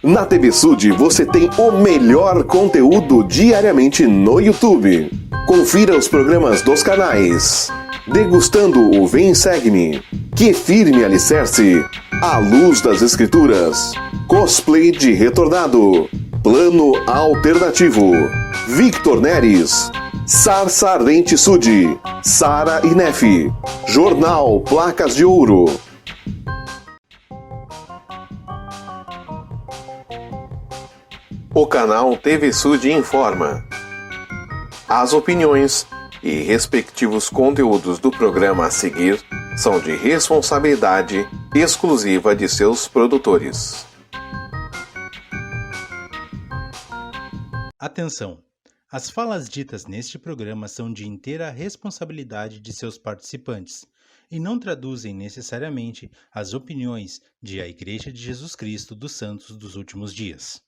Na TV Sud você tem o melhor conteúdo diariamente no YouTube. Confira os programas dos canais Degustando o Vem Segue-me, Que Firme Alicerce, A Luz das Escrituras, Cosplay de Retornado, Plano Alternativo, Victor Neres, Sarsa Ardente Sud, Sara Inef, Jornal Placas de Ouro. O canal TV Sud informa. As opiniões e respectivos conteúdos do programa a seguir são de responsabilidade exclusiva de seus produtores. Atenção! As falas ditas neste programa são de inteira responsabilidade de seus participantes e não traduzem necessariamente as opiniões de a Igreja de Jesus Cristo dos Santos dos Últimos Dias.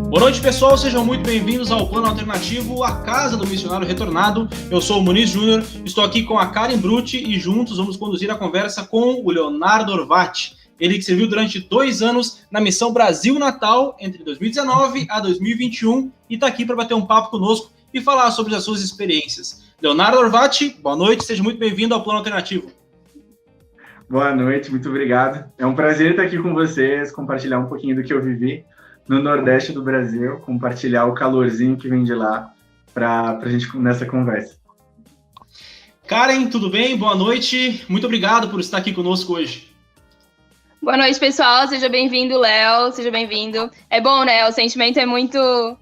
Boa noite, pessoal, sejam muito bem-vindos ao Plano Alternativo, a casa do missionário retornado. Eu sou o Muniz Júnior, estou aqui com a Karen Brutti e juntos vamos conduzir a conversa com o Leonardo Orvati. Ele que serviu durante 2 anos na Missão Brasil Natal, entre 2019 a 2021, e está aqui para bater um papo conosco e falar sobre as suas experiências. Leonardo Orvati, boa noite, seja muito bem-vindo ao Plano Alternativo. Boa noite, muito obrigado. É um prazer estar aqui com vocês, compartilhar um pouquinho do que eu vivi no Nordeste do Brasil, compartilhar o calorzinho que vem de lá para a gente nessa conversa. Karen, tudo bem? Boa noite, muito obrigado por estar aqui conosco hoje. Boa noite, pessoal. Seja bem-vindo, Léo. Seja bem-vindo. É bom, né? O sentimento é muito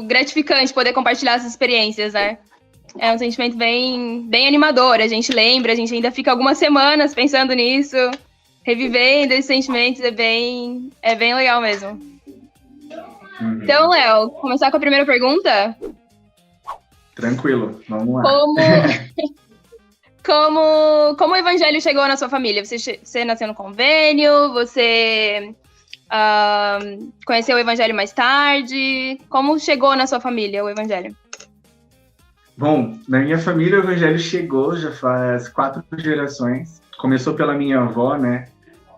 gratificante poder compartilhar essas experiências, né? É um sentimento bem animador. A gente lembra, a gente ainda fica algumas semanas pensando nisso, revivendo esses sentimentos. É bem legal mesmo. Então, Léo, começar com a primeira pergunta? Tranquilo, vamos lá. Como o evangelho chegou na sua família? Você nasceu no convênio? Você conheceu o evangelho mais tarde? Como chegou na sua família o evangelho? Bom, na minha família o evangelho chegou já faz 4 gerações. Começou pela minha avó, né?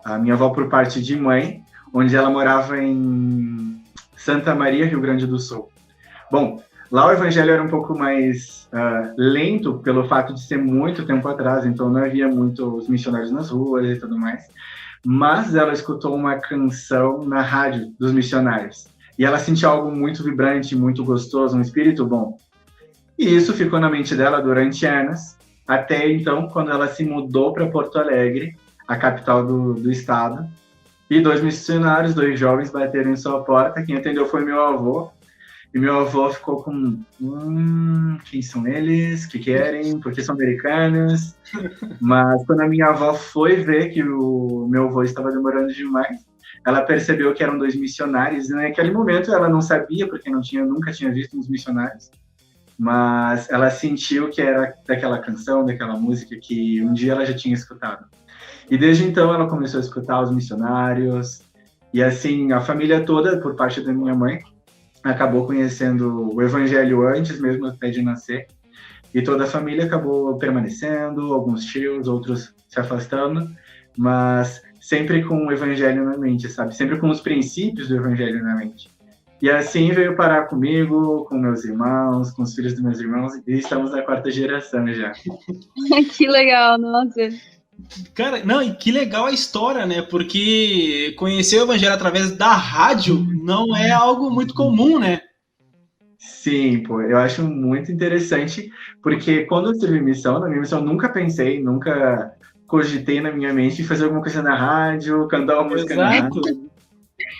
A minha avó por parte de mãe, onde ela morava em Santa Maria, Rio Grande do Sul. Bom, lá o evangelho era um pouco mais lento, pelo fato de ser muito tempo atrás, então não havia muitos missionários nas ruas e tudo mais. Mas ela escutou uma canção na rádio dos missionários. E ela sentiu algo muito vibrante, muito gostoso, um espírito bom. E isso ficou na mente dela durante anos, até então, quando ela se mudou para Porto Alegre, a capital do estado. E 2 missionários, 2 jovens bateram em sua porta. Quem atendeu foi meu avô. E meu avô ficou com, quem são eles? O que querem? Por que são americanos? Mas quando a minha avó foi ver que o meu avô estava demorando demais, ela percebeu que eram 2 missionários. E naquele momento ela não sabia, porque nunca tinha visto uns missionários. Mas ela sentiu que era daquela canção, daquela música que um dia ela já tinha escutado. E desde então ela começou a escutar os missionários. E assim, a família toda, por parte da minha mãe, acabou conhecendo o evangelho antes mesmo até de nascer, e toda a família acabou permanecendo, alguns tios, outros se afastando, mas sempre com o evangelho na mente, sabe? Sempre com os princípios do evangelho na mente. E assim veio parar comigo, com meus irmãos, com os filhos dos meus irmãos, e estamos na 4ª geração já. Que legal, nossa! Cara, não, e que legal a história, né? Porque conhecer o evangelho através da rádio não é algo muito comum, né? Sim, pô, eu acho muito interessante, porque quando eu tive missão, na minha missão, nunca cogitei na minha mente fazer alguma coisa na rádio, cantar uma música na rádio.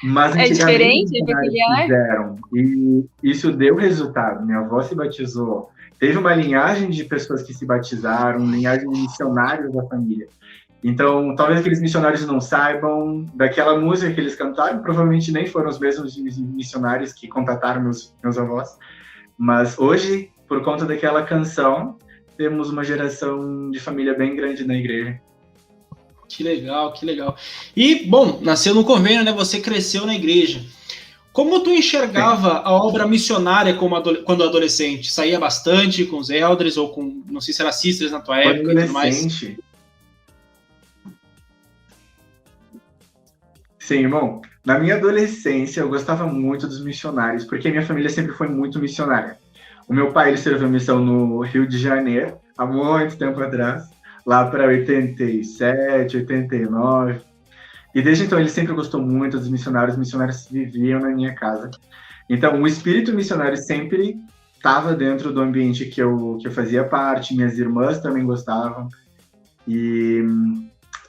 Mas é diferente, é peculiar. Fizeram, e isso deu resultado. Minha avó se batizou. Teve uma linhagem de pessoas que se batizaram, linhagem de missionários da família. Então, talvez aqueles missionários não saibam daquela música que eles cantaram, provavelmente nem foram os mesmos missionários que contataram meus avós. Mas hoje, por conta daquela canção, temos uma geração de família bem grande na igreja. Que legal, que legal. E, bom, nasceu no convênio, né? Você cresceu na igreja. Como tu enxergava a obra missionária quando adolescente? Saía bastante com os elders ou com, não sei se era sisters na tua época e tudo mais? Sim, irmão. Na minha adolescência, eu gostava muito dos missionários, porque a minha família sempre foi muito missionária. O meu pai, ele serviu missão no Rio de Janeiro, há muito tempo atrás, lá para 87, 89. E desde então ele sempre gostou muito dos missionários, os missionários viviam na minha casa. Então o espírito missionário sempre estava dentro do ambiente que eu fazia parte, minhas irmãs também gostavam. E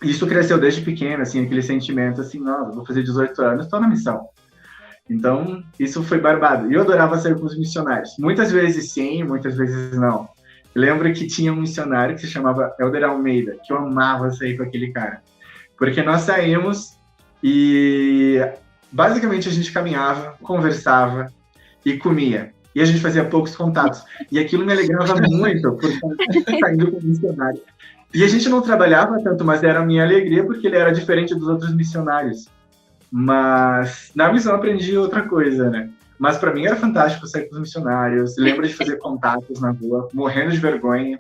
isso cresceu desde pequeno, assim, aquele sentimento assim, nossa, vou fazer 18 anos, estou na missão. Então isso foi barbado. E eu adorava sair com os missionários. Muitas vezes sim, muitas vezes não. Eu lembro que tinha um missionário que se chamava Elder Almeida, que eu amava sair com aquele cara. Porque nós saímos e basicamente a gente caminhava, conversava e comia. E a gente fazia poucos contatos. E aquilo me alegrava muito, por estar saindo com o missionário. E a gente não trabalhava tanto, mas era a minha alegria, porque ele era diferente dos outros missionários. Mas na missão eu aprendi outra coisa, né? Mas para mim era fantástico sair com os missionários. Lembro de fazer contatos na rua, morrendo de vergonha,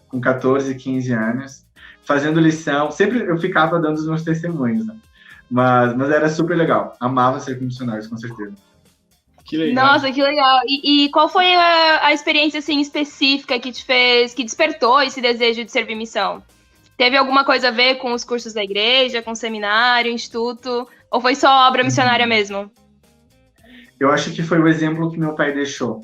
com 14, 15 anos. Fazendo lição, sempre eu ficava dando os meus testemunhos, né? Mas era super legal, amava ser com missionários, com certeza. Que legal. Nossa, que legal. E qual foi a experiência, assim, específica que te fez, que despertou esse desejo de servir missão? Teve alguma coisa a ver com os cursos da igreja, com o seminário, instituto, ou foi só obra missionária mesmo? Eu acho que foi o exemplo que meu pai deixou,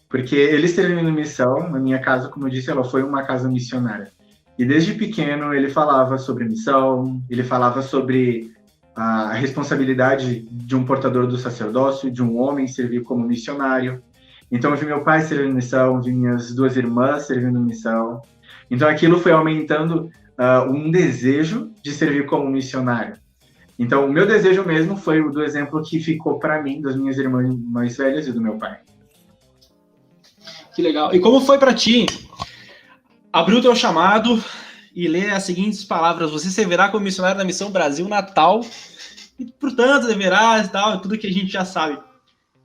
porque ele servindo missão, na minha casa, como eu disse, ela foi uma casa missionária. E desde pequeno ele falava sobre missão, ele falava sobre a responsabilidade de um portador do sacerdócio, de um homem servir como missionário. Então eu vi meu pai servindo missão, vi minhas duas irmãs servindo missão. Então aquilo foi aumentando um desejo de servir como missionário. Então o meu desejo mesmo foi o do exemplo que ficou para mim, das minhas irmãs mais velhas e do meu pai. Que legal. E como foi para ti abrir o teu chamado e ler as seguintes palavras: você servirá como missionário na Missão Brasil Natal e, portanto, deverás e tal, tudo que a gente já sabe.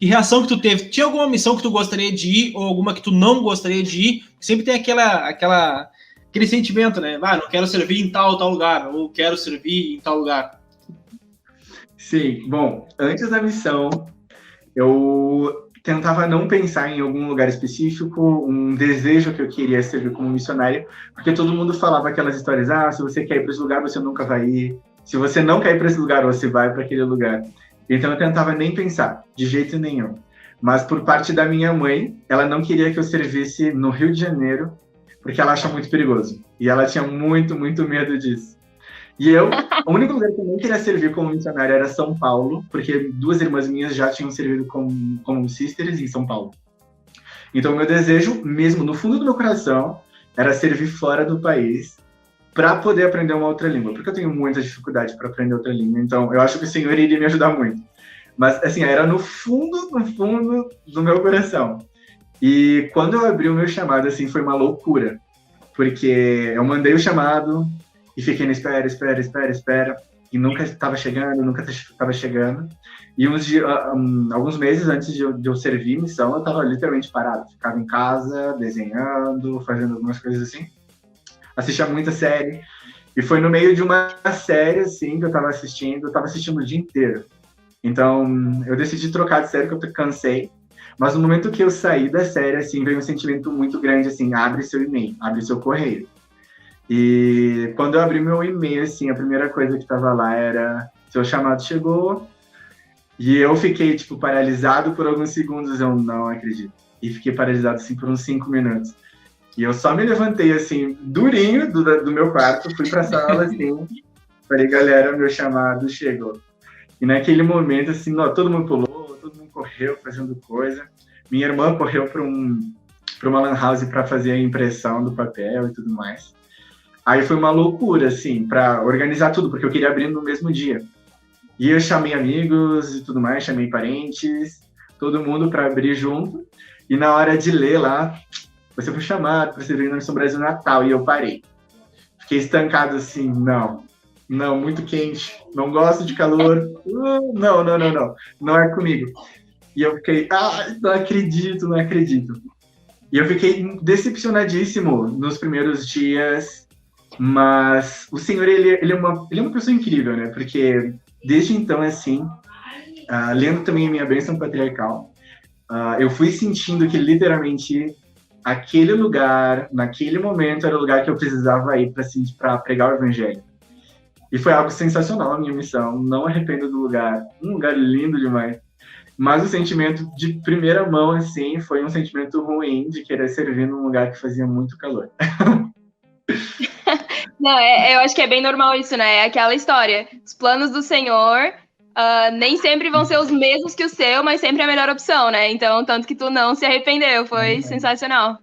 Que reação que tu teve? Tinha alguma missão que tu gostaria de ir ou alguma que tu não gostaria de ir? Sempre tem aquele sentimento, né? Ah, não quero servir em tal lugar, ou quero servir em tal lugar. Sim, bom, antes da missão, eu tentava não pensar em algum lugar específico, um desejo que eu queria servir como missionário, porque todo mundo falava aquelas histórias, se você quer ir para esse lugar, você nunca vai ir. Se você não quer ir para esse lugar, você vai para aquele lugar. Então eu tentava nem pensar, de jeito nenhum. Mas por parte da minha mãe, ela não queria que eu servisse no Rio de Janeiro, porque ela acha muito perigoso. E ela tinha muito, muito medo disso. E o único lugar que eu não queria servir como missionário era São Paulo, porque duas irmãs minhas já tinham servido como sisters em São Paulo. Então, meu desejo, mesmo no fundo do meu coração, era servir fora do país para poder aprender uma outra língua, porque eu tenho muita dificuldade para aprender outra língua. Então, eu acho que o Senhor iria me ajudar muito. Mas, assim, era no fundo do meu coração. E quando eu abri o meu chamado, assim, foi uma loucura, porque eu mandei o chamado e fiquei na espera, e nunca estava chegando, e alguns meses antes de eu servir missão, eu estava literalmente parado, ficava em casa, desenhando, fazendo algumas coisas assim, assistia muita série, e foi no meio de uma série, assim, que eu estava assistindo o dia inteiro. Então, eu decidi trocar de série, porque eu cansei, mas no momento que eu saí da série, assim, veio um sentimento muito grande, assim, abre seu e-mail, abre seu correio. E quando eu abri meu e-mail, assim, a primeira coisa que estava lá era: seu chamado chegou. E eu fiquei, tipo, paralisado por alguns segundos, eu não acredito. E fiquei paralisado, assim, por uns 5 minutos. E eu só me levantei, assim, durinho do meu quarto, fui pra sala, assim, falei: galera, meu chamado chegou. E naquele momento, assim, todo mundo pulou, todo mundo correu fazendo coisa. Minha irmã correu para uma lan house para fazer a impressão do papel e tudo mais. Aí foi uma loucura, assim, para organizar tudo, porque eu queria abrir no mesmo dia. E eu chamei amigos e tudo mais, chamei parentes, todo mundo para abrir junto. E na hora de ler lá, você foi chamado para servir na Missão Brasil Natal, e eu parei. Fiquei estancado assim, não não, muito quente, não gosto de calor, não, não é comigo. E eu fiquei, não acredito. E eu fiquei decepcionadíssimo nos primeiros dias, mas o Senhor, ele é uma pessoa incrível, né? Porque desde então, assim, lendo também a minha bênção patriarcal, eu fui sentindo que literalmente aquele lugar, naquele momento, era o lugar que eu precisava ir para pregar o evangelho. E foi algo sensacional a minha missão, não arrependo do lugar, um lugar lindo demais. Mas o sentimento de primeira mão, assim, foi um sentimento ruim de querer servir num lugar que fazia muito calor. Não, eu acho que é bem normal isso, né? É aquela história. Os planos do Senhor nem sempre vão ser os mesmos que o seu, mas sempre a melhor opção, né? Então, tanto que tu não se arrependeu, foi sensacional.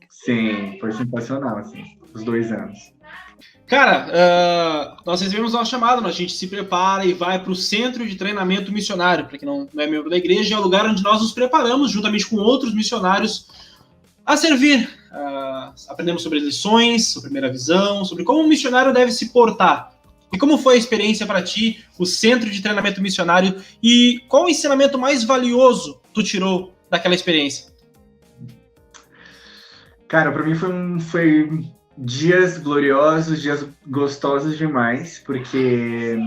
Sim, foi sensacional, assim, os 2 anos. Cara, nós recebemos nosso chamado, a gente se prepara e vai para o Centro de Treinamento Missionário, para quem não é membro da igreja, é o lugar onde nós nos preparamos, juntamente com outros missionários, a servir. Aprendemos sobre lições, sobre a primeira visão, sobre como um missionário deve se portar. E como foi a experiência para ti, o Centro de Treinamento Missionário, e qual o ensinamento mais valioso tu tirou daquela experiência? Cara, para mim foi dias gloriosos, dias gostosos demais, porque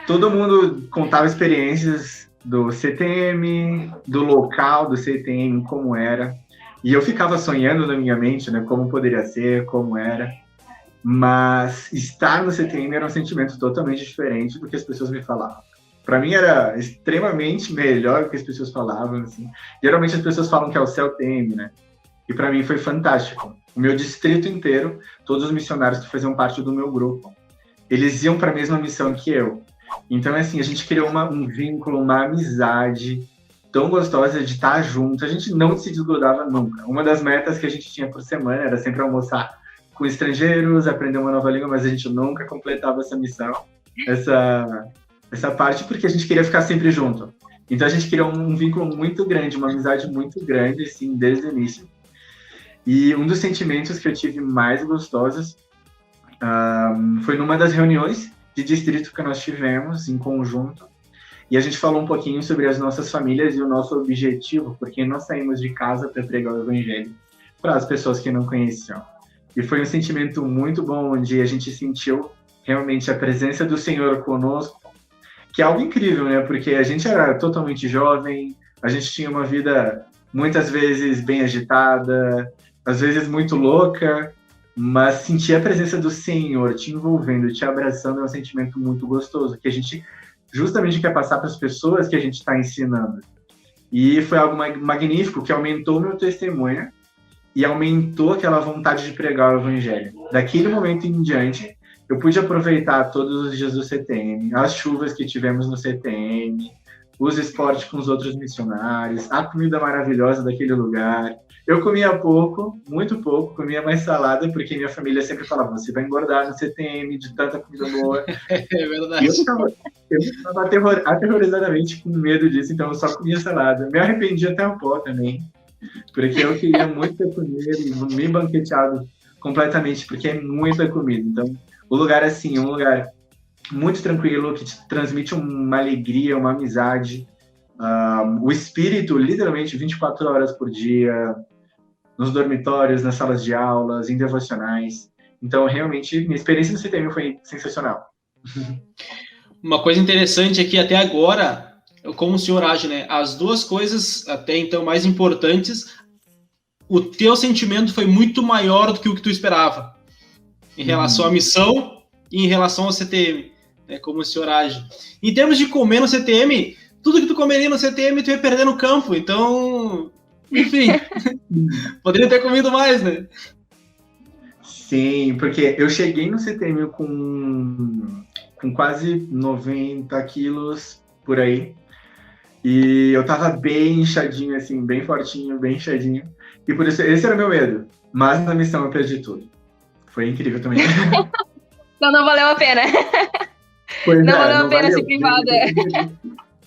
todo mundo contava experiências do CTM, do local do CTM, como era. E eu ficava sonhando na minha mente, né, como poderia ser, como era. Mas estar no CTM era um sentimento totalmente diferente do que as pessoas me falavam. Para mim era extremamente melhor do que as pessoas falavam, assim. Geralmente as pessoas falam que é o CELTM, né? E para mim foi fantástico. O meu distrito inteiro, todos os missionários que faziam parte do meu grupo, eles iam para a mesma missão que eu. Então, assim, a gente criou um vínculo, uma amizade tão gostosa de estar junto. A gente não se desgrudava nunca. Uma das metas que a gente tinha por semana era sempre almoçar com estrangeiros, aprender uma nova língua, mas a gente nunca completava essa missão, essa parte, porque a gente queria ficar sempre junto. Então, a gente criou um vínculo muito grande, uma amizade muito grande, assim, desde o início. E um dos sentimentos que eu tive mais gostosos foi numa das reuniões de distrito que nós tivemos em conjunto. E a gente falou um pouquinho sobre as nossas famílias e o nosso objetivo, porque nós saímos de casa para pregar o evangelho para as pessoas que não conheciam. E foi um sentimento muito bom, onde a gente sentiu realmente a presença do Senhor conosco, que é algo incrível, né? Porque a gente era totalmente jovem, a gente tinha uma vida muitas vezes bem agitada, às vezes muito louca, mas sentir a presença do Senhor te envolvendo, te abraçando é um sentimento muito gostoso, que a gente justamente quer passar para as pessoas que a gente está ensinando. E foi algo magnífico, que aumentou meu testemunho e aumentou aquela vontade de pregar o evangelho. Daquele momento em diante, eu pude aproveitar todos os dias do CTM, as chuvas que tivemos no CTM, os esportes com os outros missionários, a comida maravilhosa daquele lugar. Eu comia pouco, muito pouco, comia mais salada, porque minha família sempre falava, você vai engordar no CTM de tanta comida boa. É verdade. E eu estava aterrorizadamente com medo disso, então eu só comia salada. Me arrependi até um pouco também, porque eu queria muito ter comido e me banqueteado completamente, porque é muita comida. Então, o lugar assim, é um lugar muito tranquilo, que te transmite uma alegria, uma amizade, o espírito, literalmente, 24 horas por dia, nos dormitórios, nas salas de aulas, em devocionais. Então, realmente, minha experiência no CTM foi sensacional. Uma coisa interessante é que até agora, como o senhor age, né? As duas coisas, até então, mais importantes, o teu sentimento foi muito maior do que o que tu esperava. Em relação à missão e em relação ao CTM, né? Como o senhor age. Em termos de comer no CTM, tudo que tu comeria no CTM, tu ia perder no campo. Então, enfim, poderia ter comido mais, né? Sim, porque eu cheguei no CTM com quase 90 quilos, por aí. E eu tava bem inchadinho, assim, bem fortinho, bem inchadinho. E por isso, esse era o meu medo. Mas na missão eu perdi tudo. Foi incrível também. Então não valeu a pena. Não valeu a pena ser privada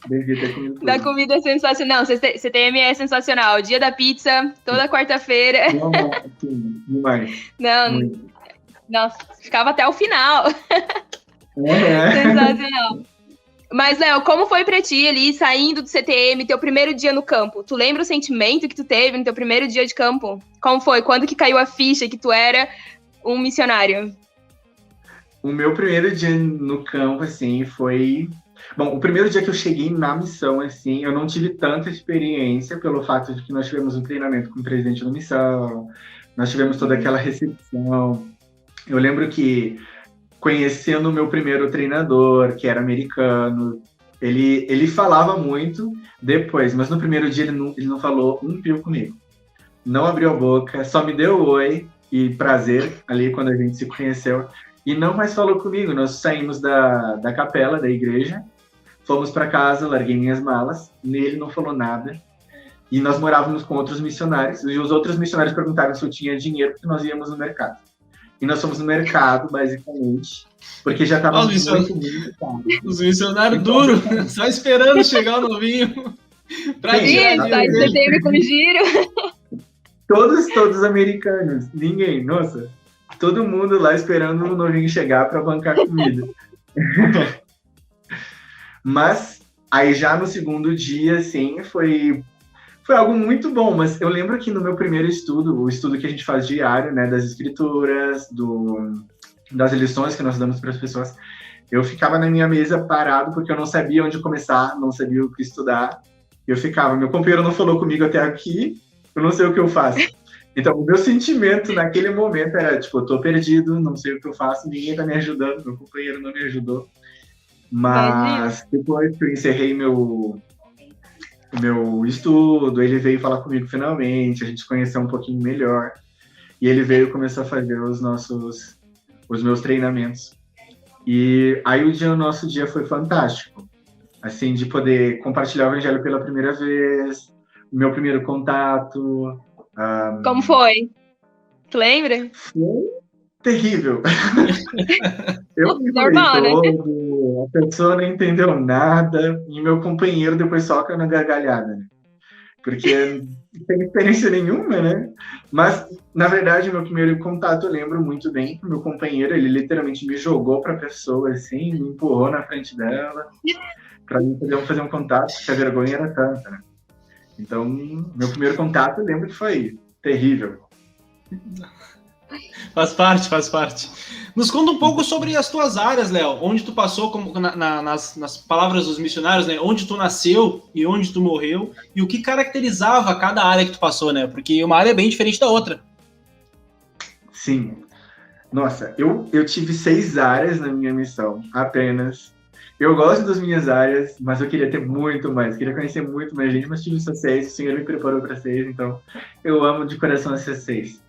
Devia ter comido tudo. da comida sensacional. Não, CTM é sensacional. Dia da pizza, toda quarta-feira. Sim, demais. Não, Muito. Nossa, ficava até o final. É. Sensacional. Mas, Léo, como foi pra ti ali, saindo do CTM, teu primeiro dia no campo? Tu lembra o sentimento que tu teve no teu primeiro dia de campo? Como foi? Quando que caiu a ficha que tu era um missionário? O meu primeiro dia no campo, assim, foi... Bom, o primeiro dia que eu cheguei na missão, assim, eu não tive tanta experiência pelo fato de que nós tivemos um treinamento com o presidente da missão, nós tivemos toda aquela recepção. Eu lembro que, conhecendo o meu primeiro treinador, que era americano, ele falava muito depois, mas no primeiro dia ele não falou um pio comigo. Não abriu a boca, só me deu oi e prazer ali quando a gente se conheceu. E não mais falou comigo. Nós saímos da capela, da igreja, fomos para casa, larguei minhas malas, ele não falou nada. E nós morávamos com outros missionários, e os outros missionários perguntaram se eu tinha dinheiro, porque nós íamos no mercado. E nós fomos no mercado, basicamente, porque já estava muito caro. Os missionários duros, só esperando chegar o novinho. Pra Isso, aí você teve com giro. Todos americanos, ninguém, nossa, todo mundo lá esperando o novinho chegar para bancar comida. Mas aí já no segundo dia, assim, foi algo muito bom, mas eu lembro que no meu primeiro estudo, o estudo que a gente faz diário, né, das escrituras, das lições que nós damos para as pessoas, eu ficava na minha mesa parado porque eu não sabia onde começar, não sabia o que estudar. Eu ficava, meu companheiro não falou comigo até aqui, eu não sei o que eu faço. Então, o meu sentimento naquele momento era, tipo, eu tô perdido, não sei o que eu faço, ninguém tá me ajudando, meu companheiro não me ajudou. Mas depois que eu encerrei meu estudo, ele veio falar comigo finalmente, a gente se conheceu um pouquinho melhor. E ele veio e começou a fazer os meus treinamentos. E aí o nosso dia foi fantástico. Assim, de poder compartilhar o evangelho pela primeira vez, o meu primeiro contato. Como foi? Tu lembra? Foi terrível. Eu me Normal, né? todo, a pessoa não entendeu nada, e meu companheiro depois soca na gargalhada, né? Porque não tem experiência nenhuma, né? Mas, na verdade, meu primeiro contato eu lembro muito bem. Meu companheiro, ele literalmente me jogou para a pessoa, assim, me empurrou na frente dela, para mim poder fazer um contato, porque a vergonha era tanta, né? Então, meu primeiro contato eu lembro que foi terrível. Faz parte. Nos conta um pouco sobre as tuas áreas, Léo. Onde tu passou, nas palavras dos missionários, né? Onde tu nasceu e onde tu morreu. E o que caracterizava cada área que tu passou, né? Porque uma área é bem diferente da outra. Sim. Nossa, eu tive 6 áreas na minha missão, apenas. Eu gosto das minhas áreas, mas eu queria ter muito mais. Queria conhecer muito mais gente, mas tive só 6. O Senhor me preparou para 6, então eu amo de coração essas 6.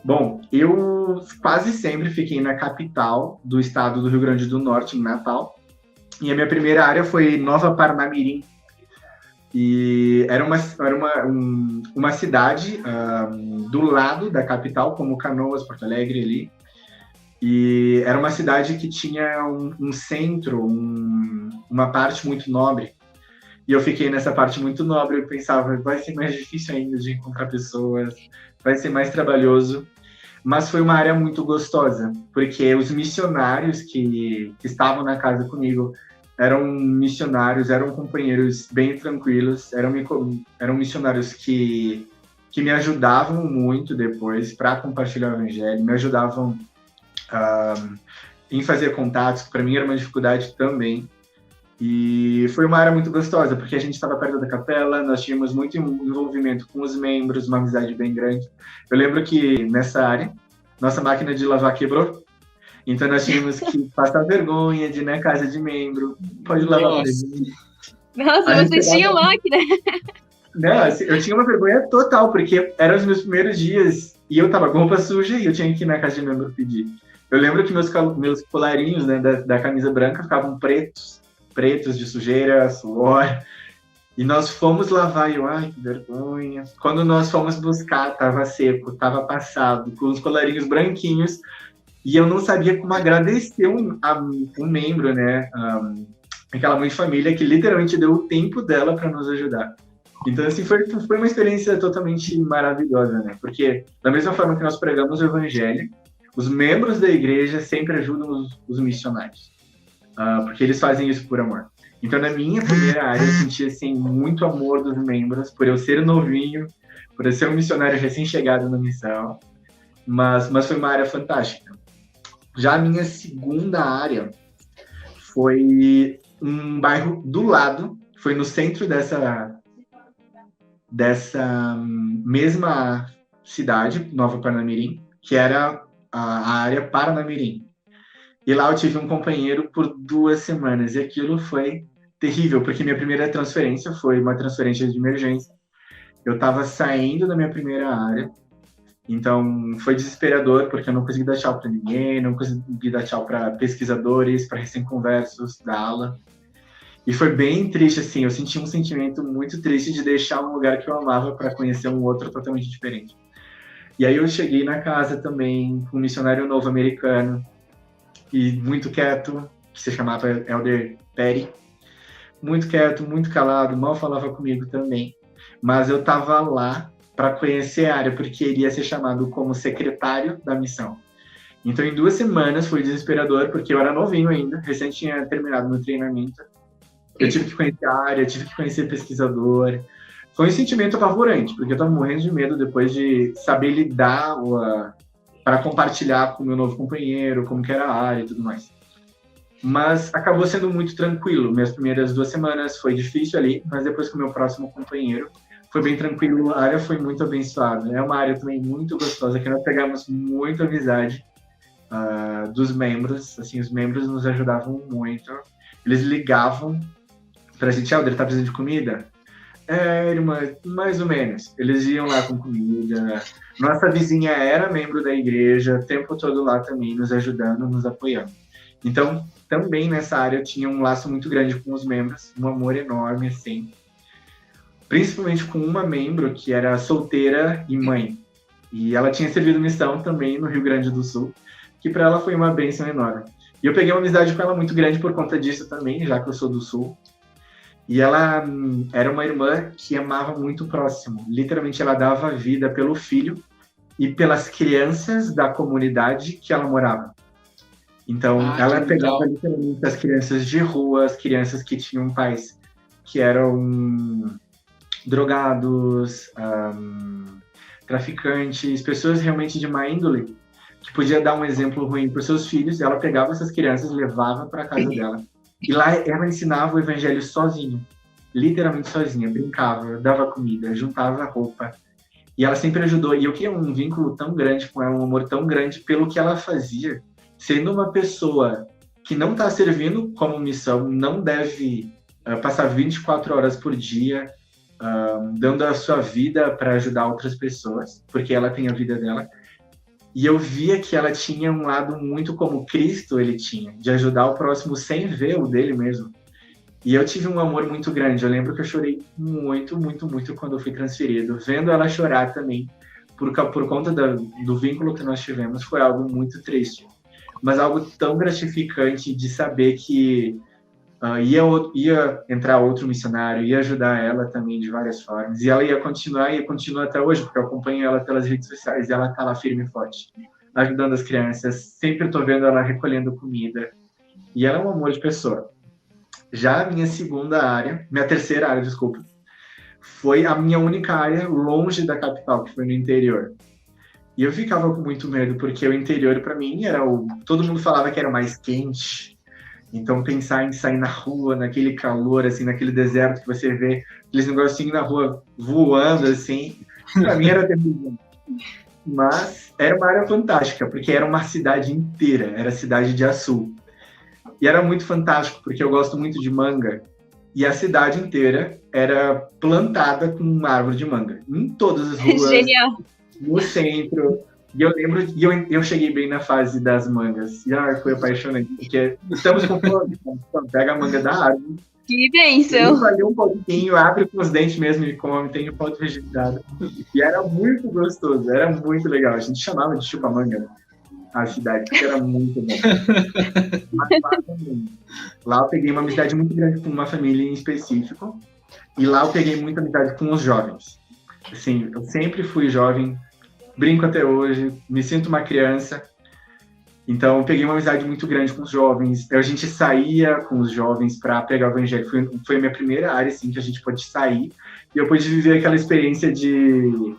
Bom, eu quase sempre fiquei na capital do estado do Rio Grande do Norte, em Natal. E a minha primeira área foi Nova Parnamirim. E era uma cidade do lado da capital, como Canoas, Porto Alegre ali. E era uma cidade que tinha um centro, uma parte muito nobre. E eu fiquei nessa parte muito nobre, eu pensava, vai ser mais difícil ainda de encontrar pessoas, vai ser mais trabalhoso. Mas foi uma área muito gostosa, porque os missionários que estavam na casa comigo eram missionários, eram companheiros bem tranquilos, eram missionários que me ajudavam muito depois para compartilhar o evangelho, me ajudavam em fazer contatos, que para mim era uma dificuldade também. E foi uma área muito gostosa, porque a gente estava perto da capela, nós tínhamos muito envolvimento com os membros, uma amizade bem grande. Eu lembro que nessa área, nossa máquina de lavar quebrou, então nós tínhamos que passar vergonha de ir na casa de membro, pode lavar para mim. Nossa, vocês tinham máquina? Não, assim, eu tinha uma vergonha total, porque eram os meus primeiros dias, e eu tava com roupa suja e eu tinha que ir na casa de membro pedir. Eu lembro que meus colarinhos, né, da camisa branca ficavam pretos de sujeira, suor, e nós fomos lavar, e eu, ai, que vergonha. Quando nós fomos buscar, tava seco, tava passado, com os colarinhos branquinhos, e eu não sabia como agradecer um membro, né, aquela mãe de família que literalmente deu o tempo dela para nos ajudar. Então, assim, foi uma experiência totalmente maravilhosa, né, porque da mesma forma que nós pregamos o evangelho os membros da igreja sempre ajudam os missionários, porque eles fazem isso por amor. Então, na minha primeira área, eu senti, assim, muito amor dos membros, por eu ser novinho, por eu ser um missionário recém-chegado na missão, mas foi uma área fantástica. Já a minha segunda área foi um bairro do lado, foi no centro dessa mesma cidade, Nova Parnamirim, que era a área Paranamirim. E lá eu tive um companheiro por 2 semanas, e aquilo foi terrível, porque minha primeira transferência foi uma transferência de emergência. Eu estava saindo da minha primeira área, então foi desesperador, porque eu não consegui dar tchau para ninguém, não consegui dar tchau para pesquisadores, para recém-conversos da ala. E foi bem triste, assim, eu senti um sentimento muito triste de deixar um lugar que eu amava para conhecer um outro totalmente diferente. E aí eu cheguei na casa também com um missionário novo americano, e muito quieto, que se chamava Elder Perry. Muito quieto, muito calado, mal falava comigo também. Mas eu estava lá para conhecer a área, porque iria ser chamado como secretário da missão. Então, em 2 semanas, foi desesperador, porque eu era novinho ainda, recém tinha terminado meu treinamento. Eu tive que conhecer a área, tive que conhecer pesquisador. Foi um sentimento apavorante, porque eu estava morrendo de medo depois de saber lidar para compartilhar com o meu novo companheiro, como que era a área e tudo mais. Mas acabou sendo muito tranquilo. Minhas primeiras 2 semanas foi difícil ali, mas depois com o meu próximo companheiro foi bem tranquilo. A área foi muito abençoada. É uma área também muito gostosa, que nós pegamos muita amizade dos membros. Assim, os membros nos ajudavam muito. Eles ligavam pra gente: Helder, tá precisando de comida? Irmã, mais ou menos. Eles iam lá com comida. Nossa vizinha era membro da igreja, o tempo todo lá também, nos ajudando, nos apoiando. Então, também nessa área eu tinha um laço muito grande com os membros, um amor enorme, assim. Principalmente com uma membro que era solteira e mãe. E ela tinha servido missão também no Rio Grande do Sul, que para ela foi uma bênção enorme. E eu peguei uma amizade com ela muito grande por conta disso também, já que eu sou do Sul. E ela era uma irmã que amava muito o próximo. Literalmente, ela dava vida pelo filho e pelas crianças da comunidade que ela morava. Então, ela pegava literalmente as crianças de rua, as crianças que tinham pais que eram drogados, traficantes, pessoas realmente de má índole, que podia dar um exemplo ruim para os seus filhos. Ela pegava essas crianças e levava para a casa dela. E lá ela ensinava o evangelho sozinha, literalmente sozinha, brincava, dava comida, juntava roupa. E ela sempre ajudou. E eu queria um vínculo tão grande com ela, um amor tão grande pelo que ela fazia. Sendo uma pessoa que não está servindo como missão, não deve passar 24 horas por dia dando a sua vida para ajudar outras pessoas, porque ela tem a vida dela. E eu via que ela tinha um lado muito como Cristo ele tinha, de ajudar o próximo sem ver o dele mesmo. E eu tive um amor muito grande. Eu lembro que eu chorei muito, muito, muito quando eu fui transferido. Vendo ela chorar também, por conta do vínculo que nós tivemos, foi algo muito triste. Mas algo tão gratificante de saber que ia entrar outro missionário, ia ajudar ela também de várias formas. E ela ia continuar, e continua até hoje, porque eu acompanho ela pelas redes sociais e ela tá lá firme e forte, ajudando as crianças. Sempre tô vendo ela recolhendo comida. E ela é um amor de pessoa. Já a minha terceira área, desculpa, foi a minha única área longe da capital, que foi no interior. E eu ficava com muito medo, porque o interior, para mim, todo mundo falava que era mais quente. Então, pensar em sair na rua, naquele calor, assim, naquele deserto que você vê aqueles negocinhos na rua voando, assim, para mim era terrível. Mas era uma área fantástica, porque era uma cidade inteira, era a cidade de Açu. E era muito fantástico, porque eu gosto muito de manga. E a cidade inteira era plantada com uma árvore de manga. Em todas as ruas. Genial. No centro. E eu lembro, eu cheguei bem na fase das mangas. E foi apaixonante, porque estamos com fome. Então, pega a manga da árvore. Que bênção. Valeu um pouquinho, abre com os dentes mesmo e come, tem o ponto registrado. E era muito gostoso, era muito legal. A gente chamava de chupa-manga a cidade, porque era muito bom. Mas lá eu peguei uma amizade muito grande com uma família em específico. E lá eu peguei muita amizade com os jovens. Assim, eu sempre fui jovem, brinco até hoje, me sinto uma criança, Então, eu peguei uma amizade muito grande com os jovens. A gente saía com os jovens para pregar o evangelho. Foi a minha primeira área, assim, que a gente pôde sair. E eu pude viver aquela experiência de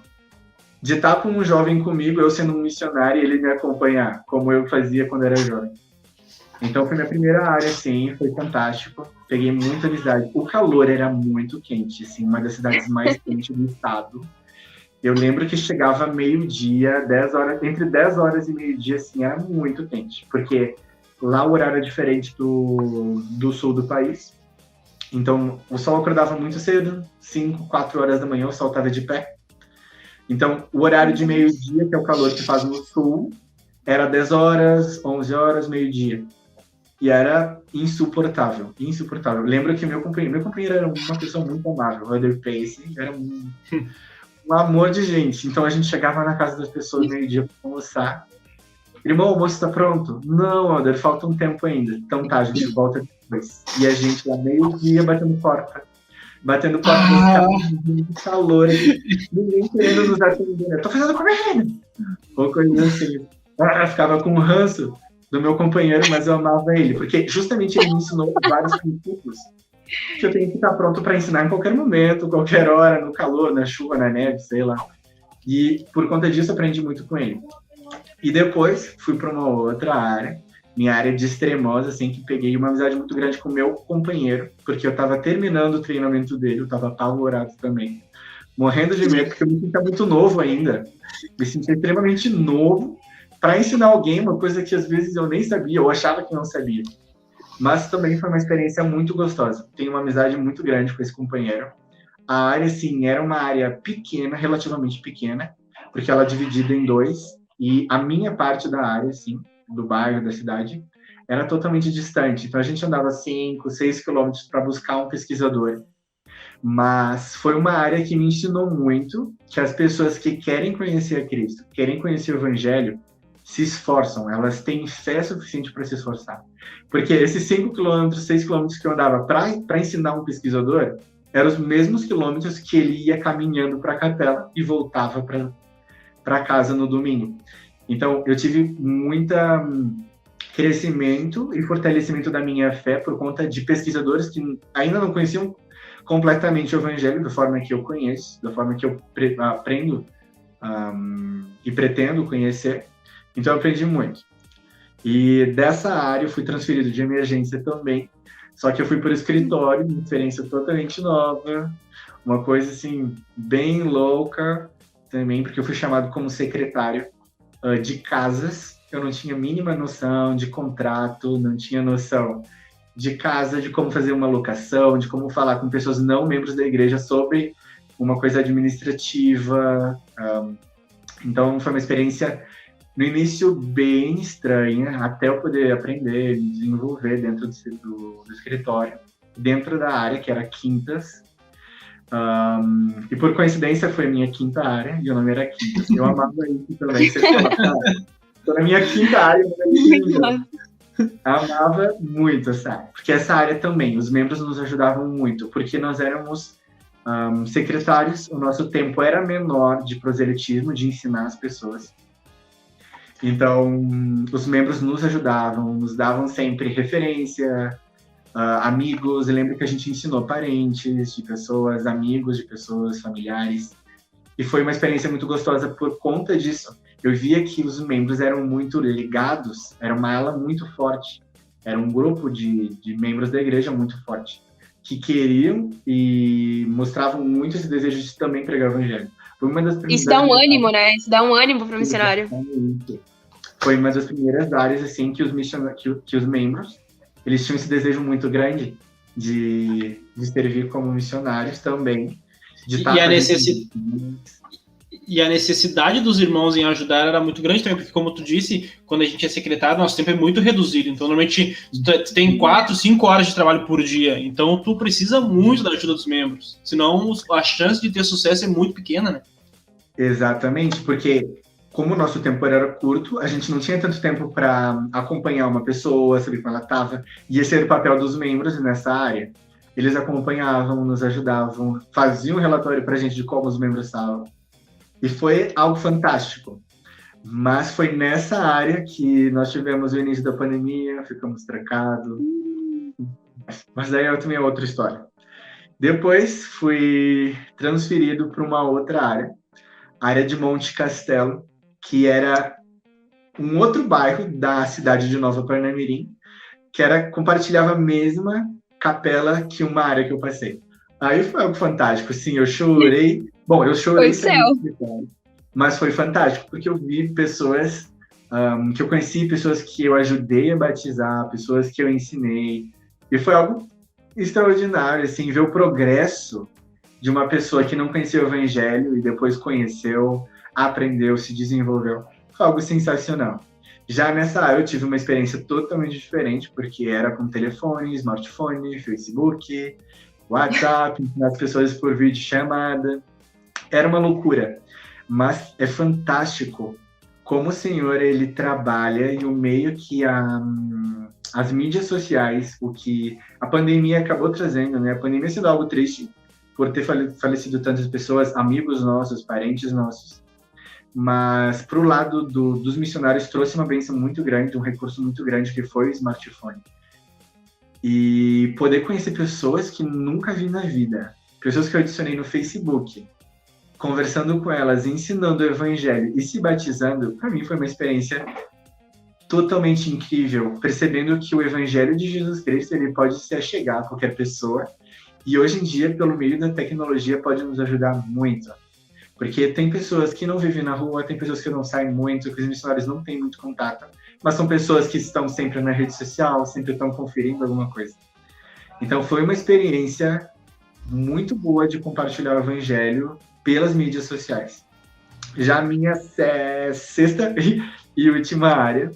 estar com um jovem comigo, eu sendo um missionário, e ele me acompanhar, como eu fazia quando era jovem. Então, foi minha primeira área, assim, foi fantástico. Peguei muita amizade. O calor era muito quente, assim, uma das cidades mais quentes do estado. Eu lembro que chegava meio-dia, 10 horas, entre 10 horas e meio-dia, assim, era muito quente, porque lá o horário é diferente do sul do país. Então, o sol acordava muito cedo, 5, 4 horas da manhã, o sol estava de pé. Então, o horário de meio-dia, que é o calor que faz no sul, era 10 horas, 11 horas, meio-dia. E era insuportável, insuportável. Lembro que meu companheiro era uma pessoa muito amável, o Elder Pace, era um amor de gente. Então a gente chegava na casa das pessoas meio-dia para almoçar. Irmão, o almoço está pronto? Não, Elder, falta um tempo ainda. Então tá, a gente volta depois. E a gente lá meio-dia batendo porta, muito calor, ninguém querendo nos atender. Tô fazendo comida! Ou coisa assim. Eu ficava com ranço do meu companheiro, mas eu amava ele, porque justamente ele me ensinou vários princípios que eu tenho que estar pronto para ensinar em qualquer momento, qualquer hora, no calor, na chuva, na neve, sei lá. E por conta disso aprendi muito com ele. E depois fui para uma outra área, minha área de extremosa, assim, que peguei uma amizade muito grande com o meu companheiro, porque eu estava terminando o treinamento dele, eu estava apavorado também, morrendo de medo, porque eu me sentia muito novo ainda, me sentia extremamente novo para ensinar alguém uma coisa que às vezes eu nem sabia, ou achava que não sabia. Mas também foi uma experiência muito gostosa. Tenho uma amizade muito grande com esse companheiro. A área, sim, era uma área pequena, relativamente pequena, porque ela é dividida em 2, e a minha parte da área, assim, do bairro, da cidade, era totalmente distante. Então a gente andava 5, 6 quilômetros para buscar um pesquisador. Mas foi uma área que me ensinou muito que as pessoas que querem conhecer a Cristo, querem conhecer o Evangelho, se esforçam, elas têm fé suficiente para se esforçar. Porque esses 5 quilômetros, 6 quilômetros que eu andava para ensinar um pesquisador, eram os mesmos quilômetros que ele ia caminhando para a capela e voltava para casa no domingo. Então, eu tive muito crescimento e fortalecimento da minha fé por conta de pesquisadores que ainda não conheciam completamente o Evangelho da forma que eu conheço, da forma que eu aprendo e pretendo conhecer. Então, eu aprendi muito. E dessa área, eu fui transferido de emergência também. Só que eu fui para o escritório, uma experiência totalmente nova. Uma coisa, assim, bem louca também, porque eu fui chamado como secretário de casas. Eu não tinha a mínima noção de contrato, não tinha noção de casa, de como fazer uma locação, de como falar com pessoas não membros da igreja sobre uma coisa administrativa. Então, foi uma experiência... No início, bem estranha, até eu poder aprender, me desenvolver dentro do escritório, dentro da área, que era Quintas. E por coincidência, foi a minha quinta área, e o nome era Quintas. Eu amava isso também. Estou na minha quinta área, amava muito essa área. Porque essa área também, os membros nos ajudavam muito, porque nós éramos secretários, o nosso tempo era menor de proselitismo, de ensinar as pessoas. Então, os membros nos ajudavam, nos davam sempre referência, amigos. Eu lembro que a gente ensinou parentes de pessoas, amigos de pessoas, familiares. E foi uma experiência muito gostosa por conta disso. Eu via que os membros eram muito ligados, era uma ala muito forte. Era um grupo de membros da igreja muito forte, que queriam e mostravam muito esse desejo de também pregar o evangelho. Foi uma das primeiras... Isso dá um ânimo, né? Isso dá um ânimo para o missionário. Foi uma das primeiras áreas, assim, que os membros, eles tinham esse desejo muito grande de servir como missionários também. E a necessidade dos irmãos em ajudar era muito grande também, porque, como tu disse, quando a gente é secretário, nosso tempo é muito reduzido. Então, normalmente, tu tem 4, 5 horas de trabalho por dia. Então, tu precisa muito da ajuda dos membros. Senão, a chance de ter sucesso é muito pequena, né? Exatamente, porque... Como o nosso tempo era curto, a gente não tinha tanto tempo para acompanhar uma pessoa, saber como ela estava. E esse era o papel dos membros nessa área. Eles acompanhavam, nos ajudavam, faziam um relatório para a gente de como os membros estavam. E foi algo fantástico. Mas foi nessa área que nós tivemos o início da pandemia, ficamos trancados. Mas daí também é outra história. Depois fui transferido para uma outra área, a área de Monte Castelo, que era um outro bairro da cidade de Nova Parnamirim, que compartilhava a mesma capela que uma área que eu passei. Aí foi algo fantástico, assim, eu chorei. Bom, eu chorei também, mas foi fantástico, porque eu vi pessoas que eu conheci, pessoas que eu ajudei a batizar, pessoas que eu ensinei, e foi algo extraordinário, assim, ver o progresso de uma pessoa que não conhecia o Evangelho e depois conheceu, aprendeu, se desenvolveu. Foi algo sensacional. Já nessa área eu tive uma experiência totalmente diferente, porque era com telefone, smartphone, Facebook, WhatsApp, ensinar as pessoas por videochamada. Era uma loucura. Mas é fantástico como o Senhor ele trabalha e o meio que as mídias sociais, o que a pandemia acabou trazendo, né? A pandemia sendo algo triste por ter falecido tantas pessoas, amigos nossos, parentes nossos. Mas para o lado dos missionários trouxe uma bênção muito grande, um recurso muito grande que foi o smartphone. E poder conhecer pessoas que nunca vi na vida, pessoas que eu adicionei no Facebook, conversando com elas, ensinando o Evangelho e se batizando, para mim foi uma experiência totalmente incrível, percebendo que o Evangelho de Jesus Cristo ele pode se achegar a qualquer pessoa e hoje em dia, pelo meio da tecnologia, pode nos ajudar muito. Porque tem pessoas que não vivem na rua, tem pessoas que não saem muito, que os missionários não têm muito contato, mas são pessoas que estão sempre na rede social, sempre estão conferindo alguma coisa. Então foi uma experiência muito boa de compartilhar o Evangelho pelas mídias sociais. Já a minha sexta e última área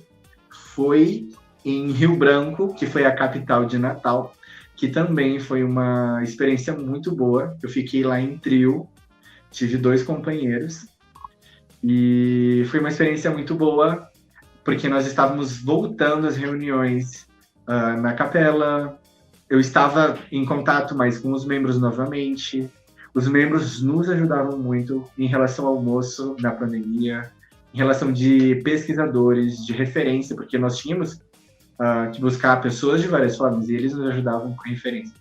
foi em Rio Branco, que foi a capital de Natal, que também foi uma experiência muito boa. Eu fiquei lá em trio, tive 2 companheiros, e foi uma experiência muito boa, porque nós estávamos voltando às reuniões na capela, eu estava em contato mais com os membros novamente, os membros nos ajudavam muito em relação ao almoço na pandemia, em relação de pesquisadores, de referência, porque nós tínhamos que buscar pessoas de várias formas e eles nos ajudavam com referência.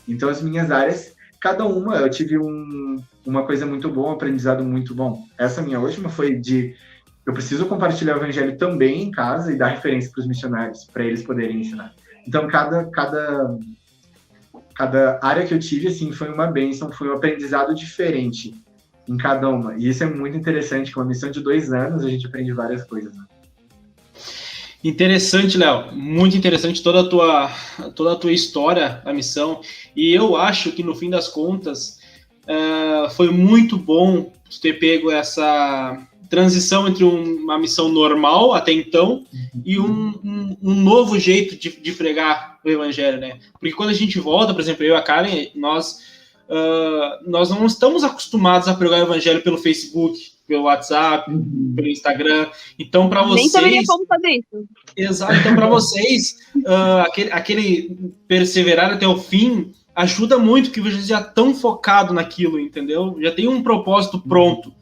Então, as minhas áreas, cada uma, eu tive uma coisa muito boa, um aprendizado muito bom. Essa minha última foi eu preciso compartilhar o Evangelho também em casa e dar referência para os missionários, para eles poderem ensinar. Então, cada área que eu tive, assim, foi uma bênção, foi um aprendizado diferente em cada uma. E isso é muito interessante, com uma missão de 2 anos, a gente aprende várias coisas, né? Interessante, Léo. Muito interessante toda a tua história, a missão. E eu acho que, no fim das contas, foi muito bom ter pego essa transição entre uma missão normal, até então, e um novo jeito de pregar o Evangelho, né? Porque quando a gente volta, por exemplo, eu e a Karen, nós não estamos acostumados a pregar o Evangelho pelo Facebook, pelo WhatsApp, pelo Instagram. Então, para vocês... Nem saberia como fazer isso. Exato. Então, para vocês, aquele perseverar até o fim ajuda muito, porque vocês já estão focados naquilo, entendeu? Já tem um propósito pronto.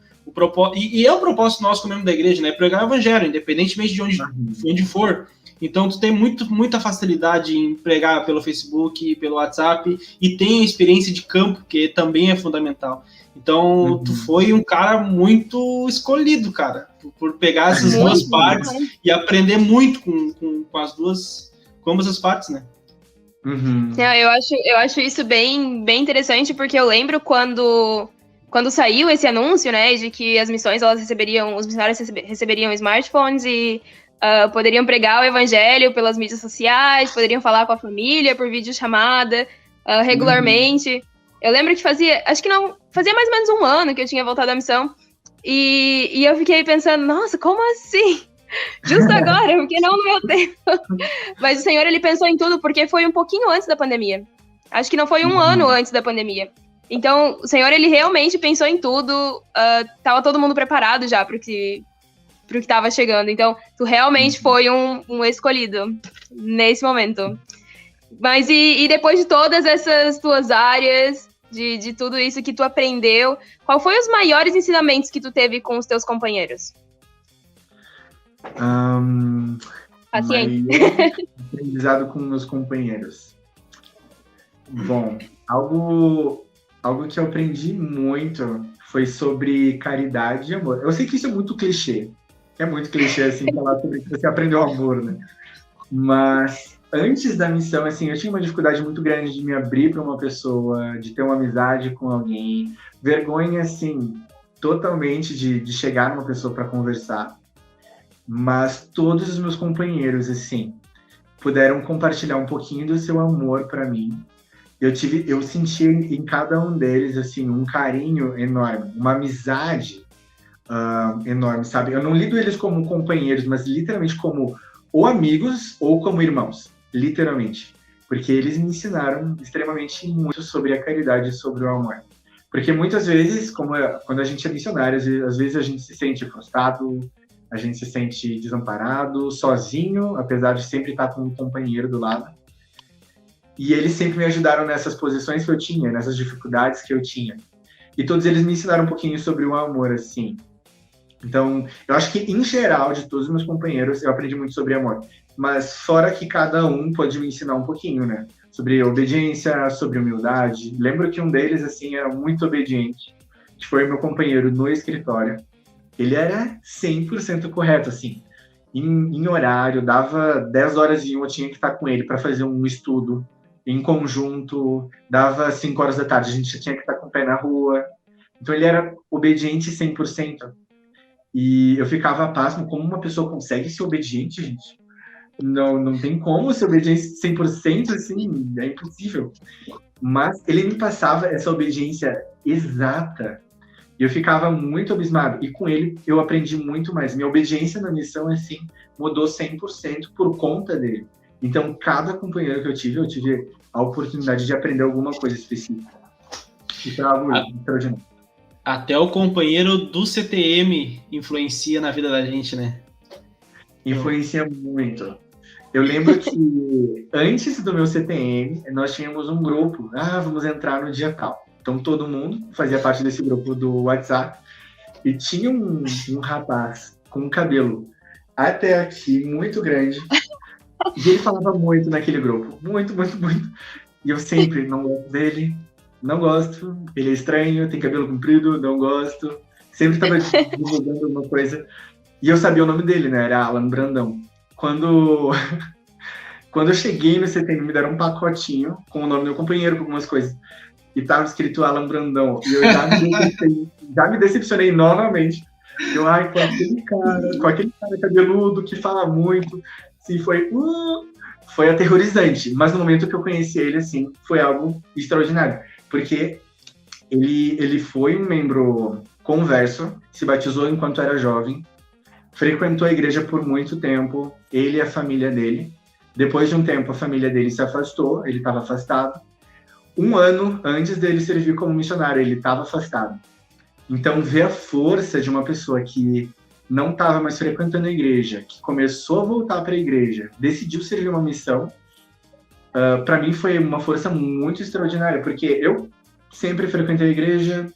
E é o propósito nosso como membro da igreja, né? Pregar o Evangelho, independentemente de onde for. Então, tu tem muita facilidade em pregar pelo Facebook, pelo WhatsApp, e tem a experiência de campo, que também é fundamental. Então, tu foi um cara muito escolhido, cara, por pegar essas duas partes e aprender muito com ambas as partes, né? Eu acho isso bem interessante, porque eu lembro quando saiu esse anúncio, né, de que as missões, os missionários receberiam smartphones e poderiam pregar o Evangelho pelas mídias sociais, poderiam falar com a família por videochamada regularmente. Eu lembro que fazia mais ou menos 1 ano que eu tinha voltado à missão, e eu fiquei pensando, nossa, como assim? Justo agora, porque não no meu tempo. Mas o Senhor, ele pensou em tudo, porque foi um pouquinho antes da pandemia. Acho que não foi 1 ano antes da pandemia. Então, o Senhor, ele realmente pensou em tudo, tava todo mundo preparado já pro que tava chegando. Então, tu realmente foi um escolhido nesse momento. Mas e depois de todas essas tuas áreas, de tudo isso que tu aprendeu, qual foi os maiores ensinamentos que tu teve com os teus companheiros? Paciente. Aprendizado com meus companheiros. Bom, algo que eu aprendi muito foi sobre caridade e amor. Eu sei que isso é muito clichê. É muito clichê, assim, falar sobre que você aprendeu amor, né? Mas antes da missão, assim, eu tinha uma dificuldade muito grande de me abrir para uma pessoa, de ter uma amizade com alguém. Vergonha, assim, totalmente de chegar numa pessoa para conversar. Mas todos os meus companheiros, assim, puderam compartilhar um pouquinho do seu amor para mim. Eu senti em cada um deles, assim, um carinho enorme, uma amizade enorme, sabe? Eu não lido eles como companheiros, mas literalmente como ou amigos ou como irmãos, literalmente. Porque eles me ensinaram extremamente muito sobre a caridade e sobre o amor. Porque muitas vezes, quando a gente é missionário, às vezes a gente se sente frustrado, a gente se sente desamparado, sozinho, apesar de sempre estar com um companheiro do lado. E eles sempre me ajudaram nessas posições que eu tinha, nessas dificuldades que eu tinha. E todos eles me ensinaram um pouquinho sobre o amor, assim. Então, eu acho que, em geral, de todos os meus companheiros, eu aprendi muito sobre amor. Mas fora que cada um pode me ensinar um pouquinho, né? Sobre obediência, sobre humildade. Lembro que um deles, assim, era muito obediente, que foi meu companheiro no escritório. Ele era 100% correto, assim. Em horário, dava 10 horas e eu tinha que estar com ele para fazer um estudo em conjunto, dava 5 horas da tarde, a gente tinha que estar com o pé na rua. Então, ele era obediente 100%. E eu ficava pasmo, como uma pessoa consegue ser obediente, gente? Não tem como ser obediente 100%, assim, é impossível. Mas ele me passava essa obediência exata. E eu ficava muito abismado. E com ele, eu aprendi muito mais. Minha obediência na missão, assim, mudou 100% por conta dele. Então, cada companheiro que eu tive a oportunidade de aprender alguma coisa específica. Isso é algo extraordinário. Até o companheiro do CTM influencia na vida da gente, né? Influencia muito. Eu lembro que antes do meu CTM, nós tínhamos um grupo. Vamos entrar no dia tal. Então, todo mundo fazia parte desse grupo do WhatsApp. E tinha um rapaz com um cabelo até aqui, muito grande. E ele falava muito naquele grupo. Muito, muito, muito. E eu sempre não gosto dele. Não gosto. Ele é estranho, tem cabelo comprido, não gosto. Sempre estava divulgando uma coisa. E eu sabia o nome dele, né? Era Alan Brandão. Quando eu cheguei no CTM, me deram um pacotinho com o nome do meu companheiro, com algumas coisas. E tava escrito Alan Brandão. E eu já me decepcionei novamente. Eu, com aquele cara cabeludo que fala muito. Assim, foi aterrorizante. Mas no momento que eu conheci ele, assim, foi algo extraordinário. Porque ele foi um membro converso, se batizou enquanto era jovem, frequentou a igreja por muito tempo, ele e a família dele. Depois de um tempo, a família dele se afastou, ele estava afastado. 1 ano antes dele servir como missionário, ele estava afastado. Então, ver a força de uma pessoa que não estava mais frequentando a igreja, que começou a voltar para a igreja, decidiu servir uma missão, para mim foi uma força muito extraordinária, porque eu sempre frequentei a igreja.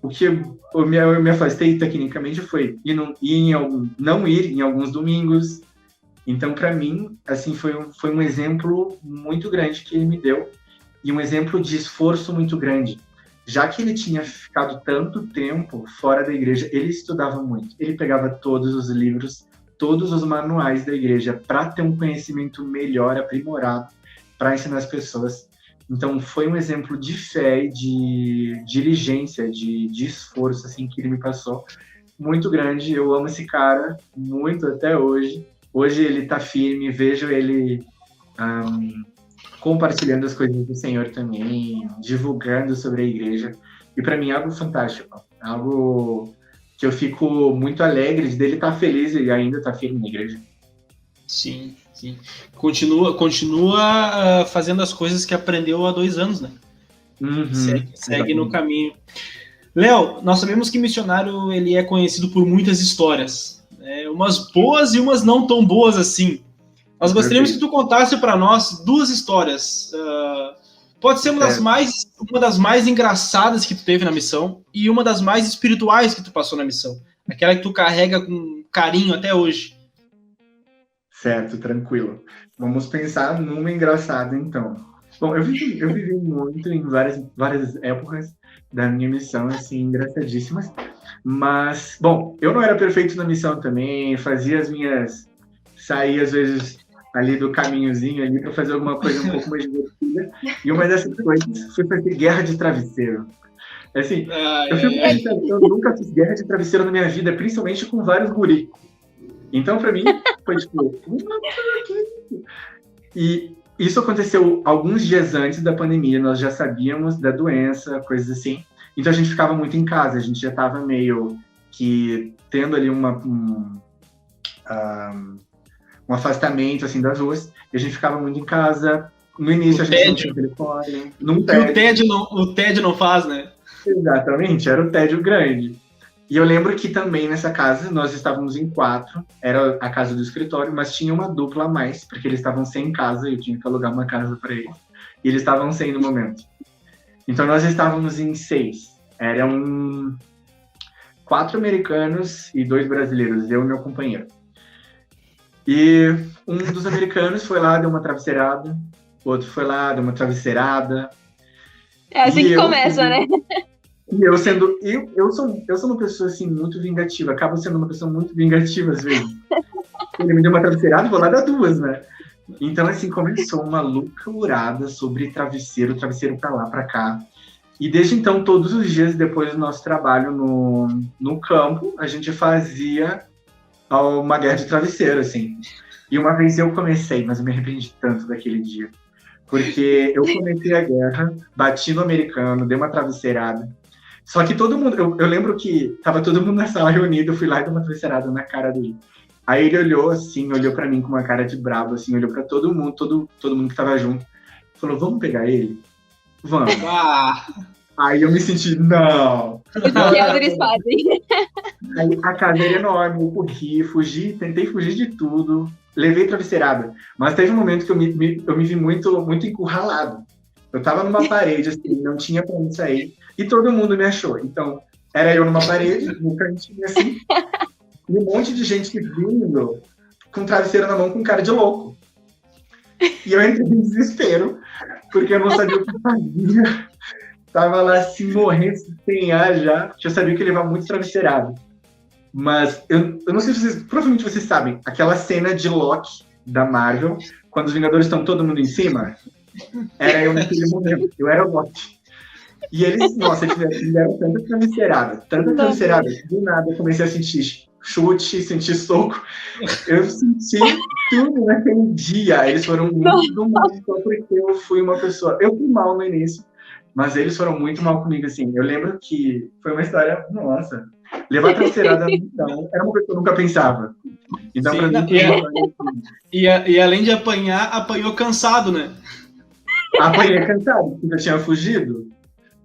O que eu me afastei tecnicamente foi não ir em alguns domingos. Então, para mim, assim, foi um exemplo muito grande que ele me deu e um exemplo de esforço muito grande. Já que ele tinha ficado tanto tempo fora da igreja, ele estudava muito. Ele pegava todos os livros, todos os manuais da igreja para ter um conhecimento melhor, aprimorado, para ensinar as pessoas. Então, foi um exemplo de fé e de diligência, de esforço, assim, que ele me passou, muito grande. Eu amo esse cara muito até hoje. Hoje ele está firme, vejo ele compartilhando as coisas do Senhor também, divulgando sobre a igreja. E para mim é algo fantástico, algo que eu fico muito alegre de dele estar feliz e ainda estar firme na igreja. Sim. Continua fazendo as coisas que aprendeu há 2 anos, né? Segue no caminho. Léo, nós sabemos que missionário ele é conhecido por muitas histórias, né? Umas boas e umas não tão boas assim. Nós gostaríamos que tu contasse para nós 2 histórias. Pode ser uma das mais engraçadas que tu teve na missão e uma das mais espirituais que tu passou na missão. Aquela que tu carrega com carinho até hoje. Certo, tranquilo. Vamos pensar numa engraçada, então. Bom, eu vivi muito em várias épocas da minha missão, assim, engraçadíssimas. Mas, bom, eu não era perfeito na missão também, saía às vezes ali do caminhozinho ali para fazer alguma coisa um pouco mais divertida. E uma dessas coisas foi fazer guerra de travesseiro. Assim, eu nunca fiz guerra de travesseiro na minha vida, principalmente com vários guri. Então, para mim, foi tipo... E isso aconteceu alguns dias antes da pandemia, nós já sabíamos da doença, coisas assim. Então, a gente ficava muito em casa, a gente já estava meio que tendo ali um afastamento, assim, das ruas, e a gente ficava muito em casa. No início, a gente não tinha telefone. O TED não faz, né? Exatamente, era o tédio grande. E eu lembro que também nessa casa, nós estávamos em 4, era a casa do escritório, mas tinha uma dupla a mais, porque eles estavam sem casa, e eu tinha que alugar uma casa para eles. E eles estavam sem no momento. Então nós estávamos em 6. Eram 4 americanos e 2 brasileiros, eu e meu companheiro. E um dos americanos foi lá, deu uma travesseirada, o outro foi lá, deu uma travesseirada. É assim que começa, né? E eu sou uma pessoa, assim, muito vingativa. Acabo sendo uma pessoa muito vingativa, às vezes. Ele me deu uma travesseirada, vou lá dar 2, né? Então, assim, começou uma loucurada sobre travesseiro pra lá, pra cá. E desde então, todos os dias, depois do nosso trabalho no campo, a gente fazia uma guerra de travesseiro, assim. E uma vez eu comecei, mas eu me arrependi tanto daquele dia. Porque eu comecei a guerra, bati no americano, dei uma travesseirada. Só que todo mundo... Eu lembro que tava todo mundo na sala reunido, eu fui lá e dei uma travesseirada na cara dele. Aí ele olhou assim, olhou pra mim com uma cara de bravo, assim, olhou pra todo mundo, todo mundo que tava junto. Falou, vamos pegar ele? Vamos. Aí eu me senti, não. Eles fazem. Aí a casa era enorme, eu corri, tentei fugir de tudo, levei travesseirada. Mas teve um momento que eu me vi muito, muito encurralado. Eu tava numa parede, assim, não tinha pra onde sair, e todo mundo me achou. Então, era eu numa parede, no cantinho, assim, e um monte de gente vindo com travesseiro na mão com cara de louco. E eu entrei em desespero, porque eu não sabia o que fazia. Tava lá, assim, morrendo, sem ar já. Já sabia que ia levar muito travesseirado. Mas eu não sei se vocês... Provavelmente vocês sabem. Aquela cena de Loki, da Marvel, quando os Vingadores estão todo mundo em cima. Era eu naquele momento. Eu era o Loki. E eles, nossa, eles deram tanta travesseirada. Do nada eu comecei a sentir chute, sentir soco. Eu senti tudo naquele dia. Eles foram muito mal, só porque eu fui uma pessoa... Eu fui mal no início. Mas eles foram muito mal comigo, assim. Eu lembro que foi uma história... Nossa, levar travesseirada então, era uma coisa que eu nunca pensava. Então, sim, pra mim... E além de apanhar, apanhou cansado, né? Apanhei cansado, porque eu tinha fugido.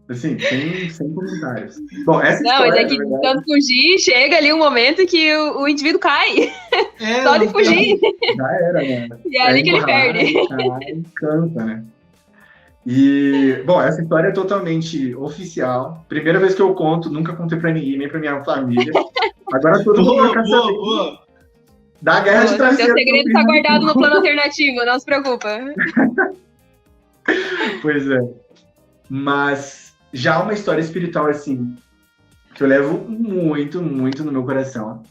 Assim, sem comentários. Bom, essa história... Não, mas é que tentando fugir, chega ali um momento que o indivíduo cai. Só de fugir. Já era, né? E é ali que ele perde. Cai, canta, né? E, bom, essa história é totalmente oficial. Primeira vez que eu conto, nunca contei pra ninguém, nem pra minha família. Agora todo mundo vai saber. Da guerra de travesseiro. Seu segredo tá guardado no plano alternativo, não se preocupa. Pois é. Mas já uma história espiritual, assim, que eu levo muito, muito no meu coração,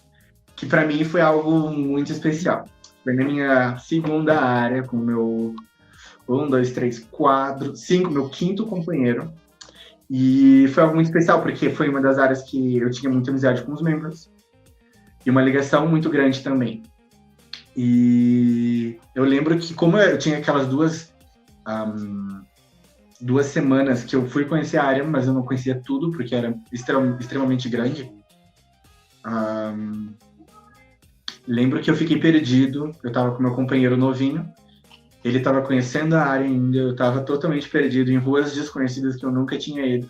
que pra mim foi algo muito especial. Foi na minha segunda área, com o meu... 1, 2, 3, 4, 5, meu 5º companheiro. E foi algo muito especial, porque foi uma das áreas que eu tinha muita amizade com os membros. E uma ligação muito grande também. E eu lembro que, como eu tinha aquelas 2 semanas que eu fui conhecer a área, mas eu não conhecia tudo, porque era extremamente grande. Lembro que eu fiquei perdido, eu estava com meu companheiro novinho. Ele estava conhecendo a área ainda, eu estava totalmente perdido em ruas desconhecidas que eu nunca tinha ido.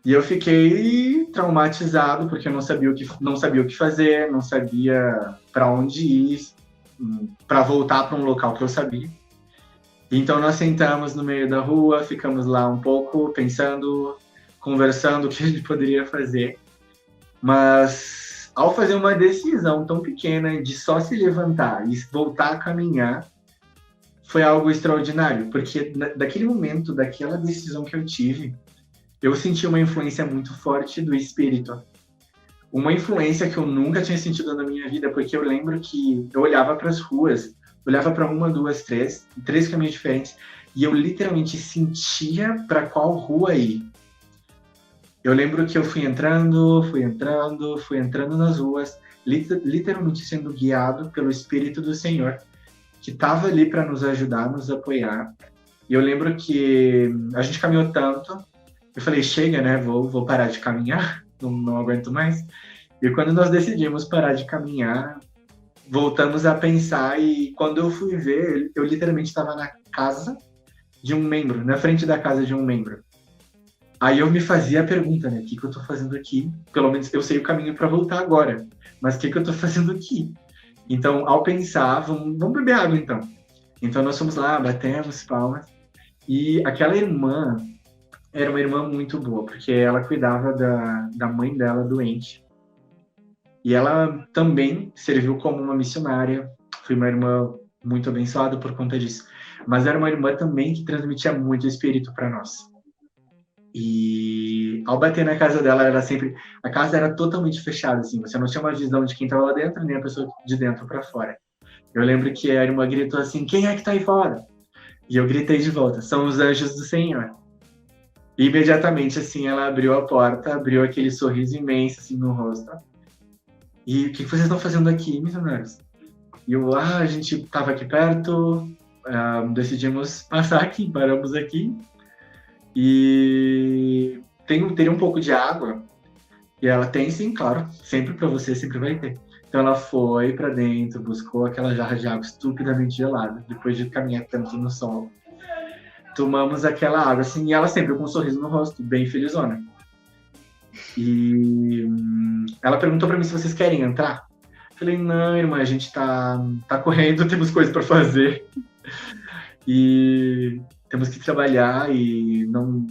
E eu fiquei traumatizado, porque eu não sabia o que fazer, não sabia para onde ir, para voltar para um local que eu sabia. Então nós sentamos no meio da rua, ficamos lá um pouco, pensando, conversando o que a gente poderia fazer. Mas ao fazer uma decisão tão pequena de só se levantar e voltar a caminhar, foi algo extraordinário, porque daquele momento, daquela decisão que eu tive, eu senti uma influência muito forte do Espírito. Uma influência que eu nunca tinha sentido na minha vida, porque eu lembro que eu olhava para as ruas, olhava para uma, duas, três caminhos diferentes, e eu literalmente sentia para qual rua ir. Eu lembro que eu fui entrando nas ruas, literalmente sendo guiado pelo Espírito do Senhor, que estava ali para nos ajudar, nos apoiar. E eu lembro que a gente caminhou tanto, eu falei, chega, né, vou parar de caminhar, não aguento mais. E quando nós decidimos parar de caminhar, voltamos a pensar, e quando eu fui ver, eu literalmente estava na casa de um membro, na frente da casa de um membro. Aí eu me fazia a pergunta, né, o que eu tô fazendo aqui? Pelo menos eu sei o caminho para voltar agora, mas o que eu tô fazendo aqui? Então, ao pensar, vamos beber água, então. Então, nós fomos lá, batemos palmas. E aquela irmã era uma irmã muito boa, porque ela cuidava da mãe dela doente. E ela também serviu como uma missionária. Foi uma irmã muito abençoada por conta disso. Mas era uma irmã também que transmitia muito espírito para nós. E ao bater na casa dela, a casa era totalmente fechada, assim, você não tinha uma visão de quem estava lá dentro, nem a pessoa de dentro para fora. Eu lembro que a irmã gritou assim, quem é que tá aí fora? E eu gritei de volta, são os anjos do Senhor. E imediatamente, assim, ela abriu a porta, abriu aquele sorriso imenso, assim, no rosto. E o que vocês estão fazendo aqui, missionários? E eu, a gente estava aqui perto, decidimos passar aqui, paramos aqui. E teria um pouco de água, e ela tem sim, claro, sempre para você, sempre vai ter. Então ela foi para dentro, buscou aquela jarra de água estupidamente gelada, depois de caminhar tanto no sol. Tomamos aquela água, assim, e ela sempre com um sorriso no rosto, bem felizona. E ela perguntou para mim se vocês querem entrar. Falei, não, irmã, a gente tá correndo, temos coisas para fazer. E temos que trabalhar e não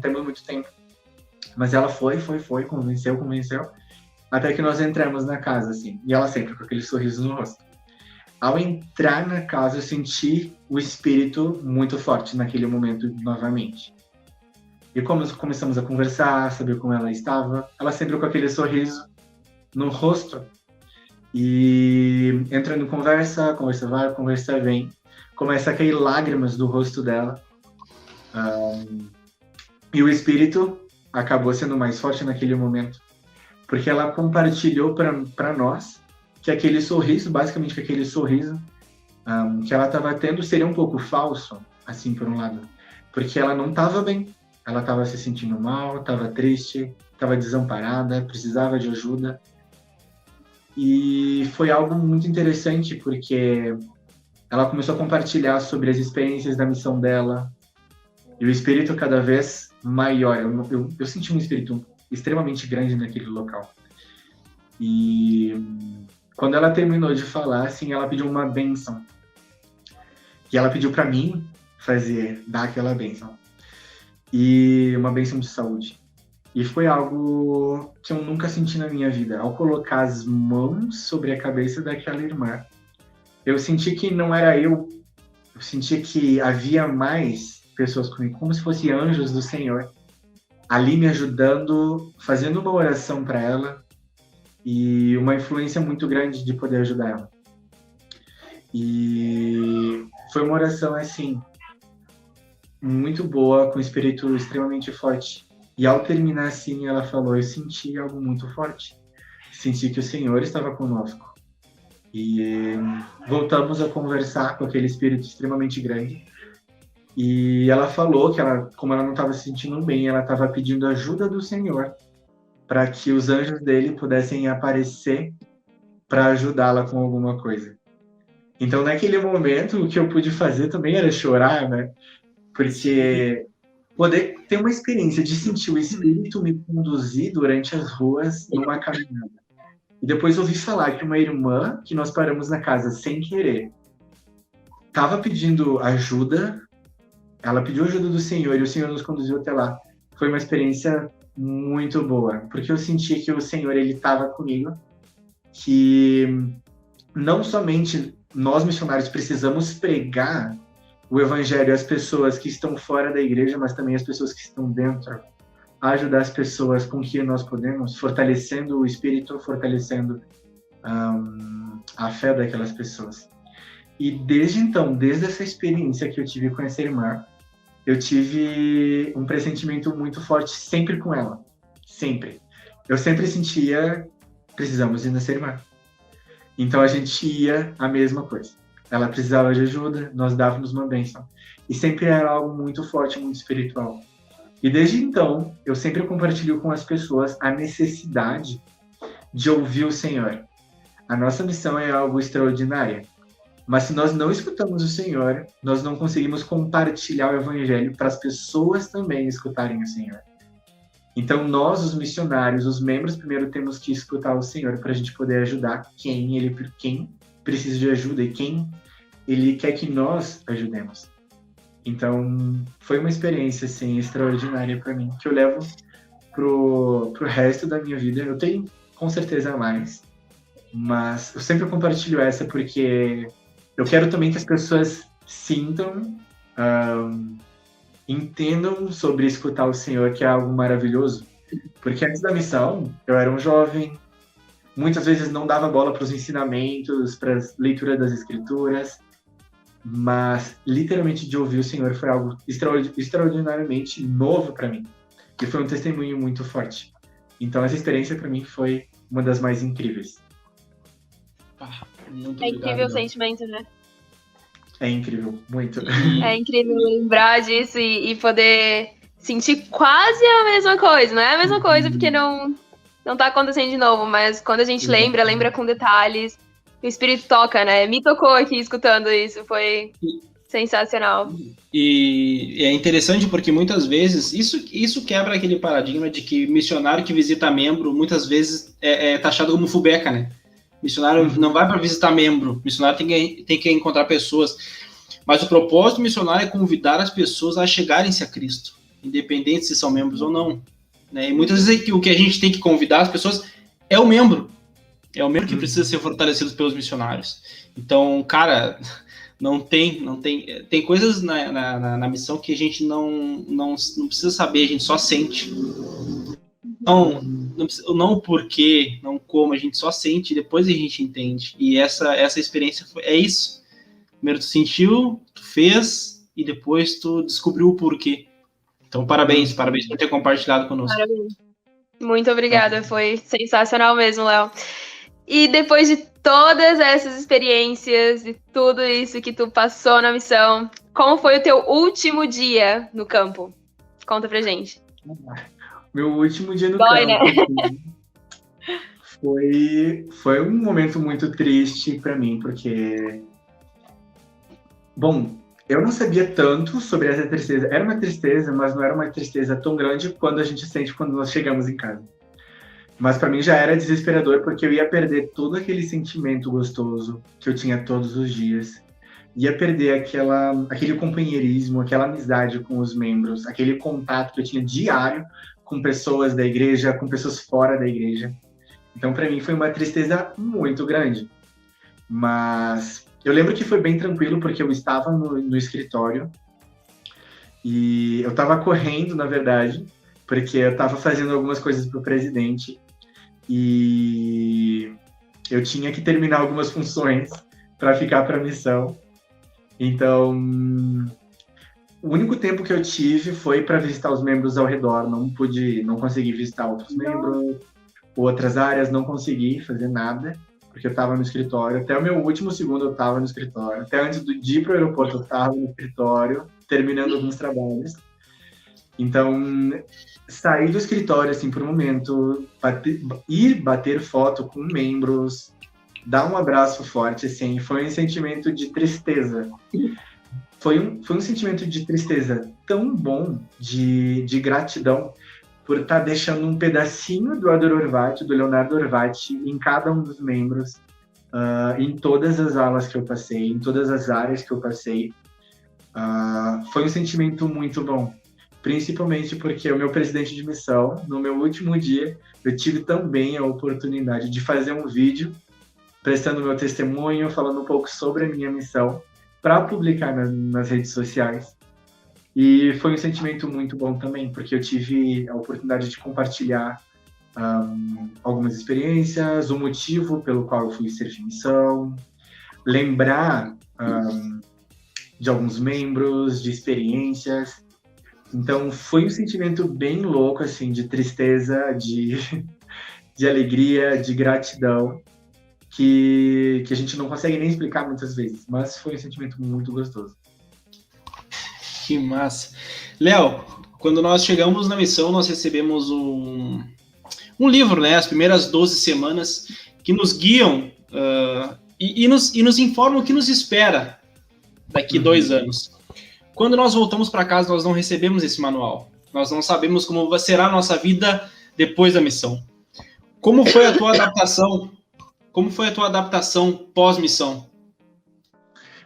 temos muito tempo. Mas ela foi, convenceu, até que nós entramos na casa, assim. E ela sempre com aquele sorriso no rosto. Ao entrar na casa, eu senti o espírito muito forte naquele momento, novamente. E como começamos a conversar, saber como ela estava, ela sempre com aquele sorriso no rosto. E entrando em conversa vai, conversa vem. Começa a cair lágrimas do rosto dela. E o espírito acabou sendo mais forte naquele momento, porque ela compartilhou para nós que aquele sorriso, basicamente que aquele sorriso que ela estava tendo seria um pouco falso, assim, por um lado, porque ela não estava bem, ela estava se sentindo mal, estava triste, estava desamparada, precisava de ajuda. E foi algo muito interessante, porque ela começou a compartilhar sobre as experiências da missão dela, e o espírito cada vez maior. Eu senti um espírito extremamente grande naquele local. E quando ela terminou de falar, assim, ela pediu uma bênção. E ela pediu para mim dar aquela bênção. E uma bênção de saúde. E foi algo que eu nunca senti na minha vida. Ao colocar as mãos sobre a cabeça daquela irmã, eu senti que não era eu senti que havia mais pessoas comigo, como se fossem anjos do Senhor, ali me ajudando, fazendo uma oração para ela, e uma influência muito grande de poder ajudar ela. E foi uma oração, assim, muito boa, com um espírito extremamente forte. E ao terminar assim, ela falou, eu senti algo muito forte. Senti que o Senhor estava conosco. E voltamos a conversar com aquele espírito extremamente grande. E ela falou que, como ela não estava se sentindo bem, ela estava pedindo ajuda do Senhor para que os anjos dele pudessem aparecer para ajudá-la com alguma coisa. Então, naquele momento, o que eu pude fazer também era chorar, né? Porque poder ter uma experiência de sentir o Espírito me conduzir durante as ruas numa caminhada. E depois ouvi falar que uma irmã, que nós paramos na casa sem querer, estava pedindo ajuda, ela pediu ajuda do Senhor e o Senhor nos conduziu até lá. Foi uma experiência muito boa, porque eu senti que o Senhor, ele estava comigo, que não somente nós missionários precisamos pregar o evangelho às pessoas que estão fora da igreja, mas também às pessoas que estão dentro, ajudar as pessoas com que nós podemos, fortalecendo o espírito, fortalecendo a fé daquelas pessoas. E desde então, desde essa experiência que eu tive com essa irmã, eu tive um pressentimento muito forte sempre com ela. Sempre. Eu sempre sentia, precisamos ir nessa irmã. Então a gente ia a mesma coisa. Ela precisava de ajuda, nós dávamos uma bênção. E sempre era algo muito forte, muito espiritual. E desde então, eu sempre compartilho com as pessoas a necessidade de ouvir o Senhor. A nossa missão é algo extraordinário. Mas se nós não escutamos o Senhor, nós não conseguimos compartilhar o Evangelho para as pessoas também escutarem o Senhor. Então nós, os missionários, os membros, primeiro temos que escutar o Senhor para a gente poder ajudar quem precisa de ajuda e quem Ele quer que nós ajudemos. Então foi uma experiência assim, extraordinária para mim, que eu levo pro resto da minha vida. Eu tenho com certeza mais, mas eu sempre compartilho essa porque eu quero também que as pessoas sintam, entendam sobre escutar o Senhor, que é algo maravilhoso. Porque antes da missão, eu era um jovem, muitas vezes não dava bola para os ensinamentos, para a leitura das Escrituras, mas literalmente de ouvir o Senhor foi algo extraordinariamente novo para mim. E foi um testemunho muito forte. Então essa experiência para mim foi uma das mais incríveis. Muito É incrível obrigado, o sentimento, né? É incrível, muito. É incrível lembrar disso e poder sentir quase a mesma coisa. Não é a mesma coisa porque não tá acontecendo de novo, mas quando a gente lembra com detalhes, o espírito toca, né? Me tocou aqui escutando isso, foi sensacional. E é interessante porque muitas vezes isso quebra aquele paradigma de que missionário que visita membro muitas vezes é taxado como fubeca, né? Missionário não vai para visitar membro, missionário tem que encontrar pessoas. Mas o propósito do missionário é convidar as pessoas a chegarem-se a Cristo, independente se são membros ou não. Né? E muitas vezes o que a gente tem que convidar as pessoas é o membro. É o membro que precisa ser fortalecido pelos missionários. Então, cara, tem coisas na missão que a gente não precisa saber, a gente só sente. Não o porquê, não como, a gente só sente e depois a gente entende. E essa experiência é isso. Primeiro tu sentiu, tu fez e depois tu descobriu o porquê. Então parabéns por ter compartilhado conosco. Parabéns. Muito obrigada, foi sensacional mesmo, Léo. E depois de todas essas experiências e tudo isso que tu passou na missão, como foi o teu último dia no campo? Conta pra gente. Meu último dia no Dói, campo, né? foi um momento muito triste para mim, porque, bom, eu não sabia tanto sobre essa tristeza. Era uma tristeza, mas não era uma tristeza tão grande quando a gente sente quando nós chegamos em casa. Mas para mim já era desesperador, porque eu ia perder todo aquele sentimento gostoso que eu tinha todos os dias. Ia perder aquele companheirismo, aquela amizade com os membros, aquele contato que eu tinha diário com pessoas da igreja, com pessoas fora da igreja. Então, para mim, foi uma tristeza muito grande. Mas eu lembro que foi bem tranquilo, porque eu estava no escritório e eu estava correndo, na verdade, porque eu estava fazendo algumas coisas para o presidente e eu tinha que terminar algumas funções para ficar para a missão. Então, o único tempo que eu tive foi para visitar os membros ao redor. Não consegui visitar outros membros, outras áreas, não consegui fazer nada, porque eu estava no escritório. Até o meu último segundo eu estava no escritório. Até antes de ir para o aeroporto eu estava no escritório, terminando alguns trabalhos. Então, sair do escritório, assim, por um momento, ir bater foto com membros, dar um abraço forte, assim, foi um sentimento de tristeza. Foi um sentimento de tristeza tão bom, de gratidão, por estar deixando um pedacinho do Adoro Orvati, do Leonardo Orvati, em cada um dos membros, em todas as aulas que eu passei, em todas as áreas que eu passei. Foi um sentimento muito bom. principalmente porque o meu presidente de missão, no meu último dia, eu tive também a oportunidade de fazer um vídeo prestando meu testemunho, falando um pouco sobre a minha missão, para publicar nas redes sociais. E foi um sentimento muito bom também, porque eu tive a oportunidade de compartilhar algumas experiências, o motivo pelo qual eu fui servir missão, lembrar de alguns membros, de experiências. Então, foi um sentimento bem louco, assim, de tristeza, de alegria, de gratidão, que a gente não consegue nem explicar muitas vezes, mas foi um sentimento muito gostoso. Que massa. Léo, quando nós chegamos na missão, nós recebemos um livro, né? As primeiras 12 semanas, que nos guiam e nos informam o que nos espera daqui 2 anos. Quando nós voltamos para casa, nós não recebemos esse manual. Nós não sabemos como será a nossa vida depois da missão. Como foi a tua adaptação? Como foi a tua adaptação pós-missão?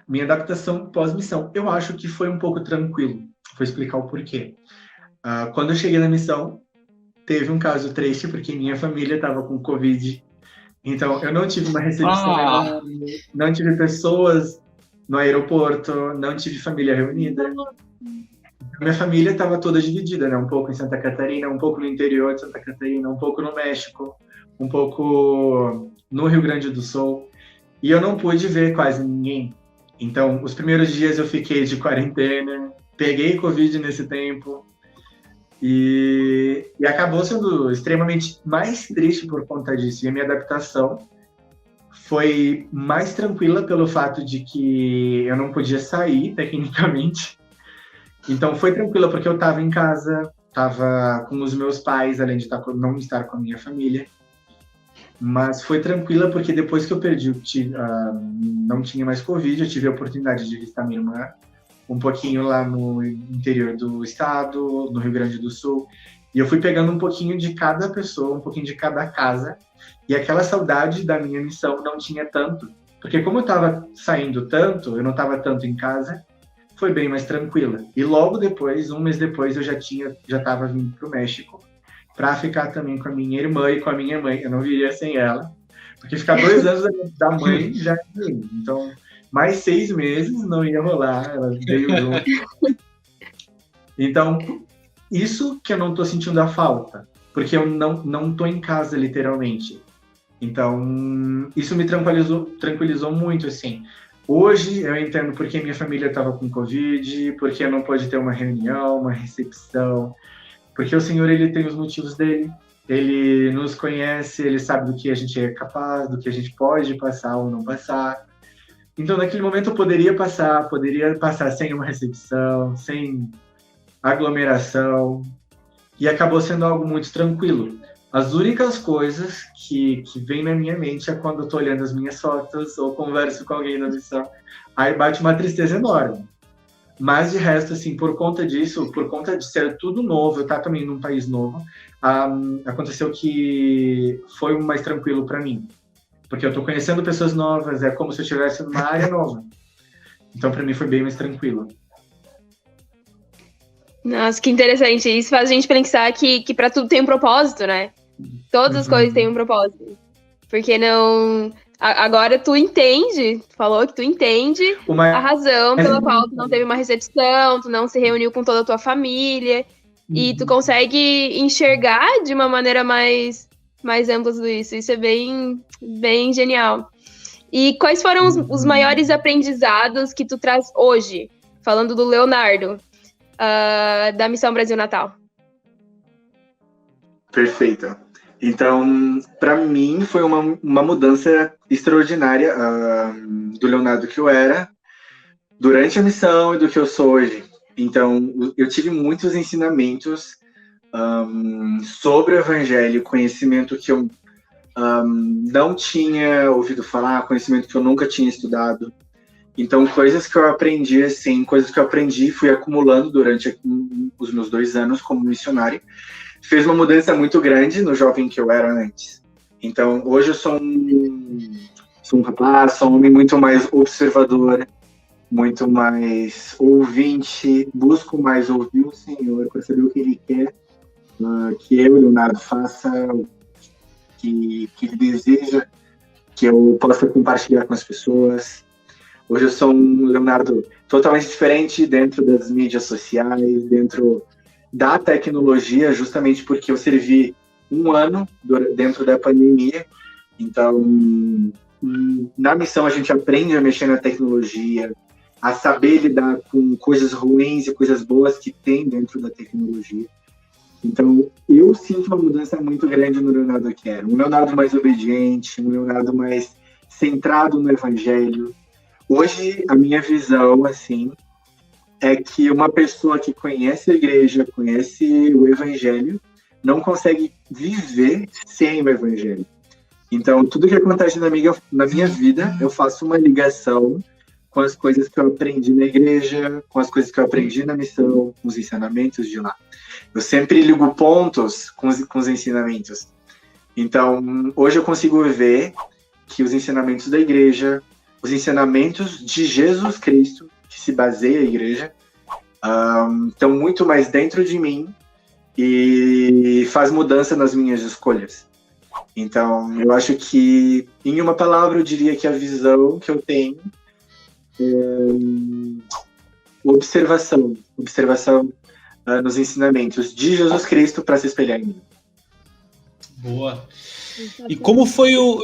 Minha adaptação pós-missão, eu acho que foi um pouco tranquilo. Vou explicar o porquê. Quando eu cheguei na missão, teve um caso triste, porque minha família estava com Covid. Então, eu não tive uma recepção, não tive pessoas no aeroporto, não tive família reunida. Minha família estava toda dividida, né? Um pouco em Santa Catarina, um pouco no interior de Santa Catarina, um pouco no México, um pouco no Rio Grande do Sul. E eu não pude ver quase ninguém. Então, os primeiros dias eu fiquei de quarentena, peguei Covid nesse tempo. E acabou sendo extremamente mais triste por conta disso. E a minha adaptação foi mais tranquila pelo fato de que eu não podia sair, tecnicamente. Então foi tranquila porque eu estava em casa, estava com os meus pais, além de não estar com a minha família. Mas foi tranquila porque depois que eu perdi, não tinha mais Covid, eu tive a oportunidade de visitar minha irmã um pouquinho lá no interior do estado, no Rio Grande do Sul. E eu fui pegando um pouquinho de cada pessoa, um pouquinho de cada casa. E aquela saudade da minha missão não tinha tanto. Porque como eu estava saindo tanto, eu não estava tanto em casa, foi bem mais tranquila. E logo depois, 1 mês depois, eu já estava vindo para o México para ficar também com a minha irmã e com a minha mãe. Eu não viria sem ela. Porque ficar 2 anos da mãe já é ruim. Então, mais 6 meses não ia rolar. Ela veio junto. Então, isso que eu não estou sentindo a falta. Porque eu não estou em casa, literalmente. Então, isso me tranquilizou muito, assim. Hoje, eu entendo porque minha família estava com Covid, porque eu não pude ter uma reunião, uma recepção, porque o Senhor, Ele tem os motivos dele. Ele nos conhece, Ele sabe do que a gente é capaz, do que a gente pode passar ou não passar. Então, naquele momento, eu poderia passar sem uma recepção, sem aglomeração, e acabou sendo algo muito tranquilo. As únicas coisas que vêm na minha mente é quando eu tô olhando as minhas fotos ou converso com alguém na missão. Aí bate uma tristeza enorme. Mas, de resto, assim, por conta disso, por conta de ser tudo novo, eu estar também num país novo, aconteceu que foi mais tranquilo para mim. Porque eu tô conhecendo pessoas novas, é como se eu estivesse numa área nova. Então, para mim, foi bem mais tranquilo. Nossa, que interessante. Isso faz a gente pensar que para tudo tem um propósito, né? Todas as coisas têm um propósito. Porque não... Agora tu entende, tu falou que tu entende a razão pela qual tu não teve uma recepção, tu não se reuniu com toda a tua família, e tu consegue enxergar de uma maneira mais ampla tudo isso. Isso é bem, bem genial. E quais foram os maiores aprendizados que tu traz hoje, falando do Leonardo, da Missão Brasil Natal? Perfeito. Então, para mim, foi uma mudança extraordinária do Leonardo que eu era durante a missão e do que eu sou hoje. Então, eu tive muitos ensinamentos sobre o Evangelho, conhecimento que eu não tinha ouvido falar, conhecimento que eu nunca tinha estudado. Então, coisas que eu aprendi, assim, coisas que eu aprendi e fui acumulando durante os meus 2 anos como missionário, fez uma mudança muito grande no jovem que eu era antes. Então, hoje eu sou um rapaz, sou um homem muito mais observador, muito mais ouvinte, busco mais ouvir o Senhor para saber o que Ele quer que eu, Leonardo, faça, que Ele deseja que eu possa compartilhar com as pessoas. Hoje eu sou um Leonardo totalmente diferente dentro das mídias sociais, dentro da tecnologia, justamente porque eu servi um ano dentro da pandemia. Então, na missão a gente aprende a mexer na tecnologia, a saber lidar com coisas ruins e coisas boas que tem dentro da tecnologia. Então, eu sinto uma mudança muito grande no Leonardo que era. Um Leonardo mais obediente, um Leonardo mais centrado no Evangelho. Hoje, a minha visão, assim, é que uma pessoa que conhece a igreja, conhece o Evangelho, não consegue viver sem o Evangelho. Então, tudo que acontece na minha vida, eu faço uma ligação com as coisas que eu aprendi na igreja, com as coisas que eu aprendi na missão, com os ensinamentos de lá. Eu sempre ligo pontos com os ensinamentos. Então, hoje eu consigo ver que os ensinamentos da igreja, os ensinamentos de Jesus Cristo, que se baseia a igreja, estão muito mais dentro de mim e faz mudança nas minhas escolhas. Então, eu acho que, em uma palavra, eu diria que a visão que eu tenho é observação nos ensinamentos de Jesus Cristo para se espelhar em mim. Boa. E como foi o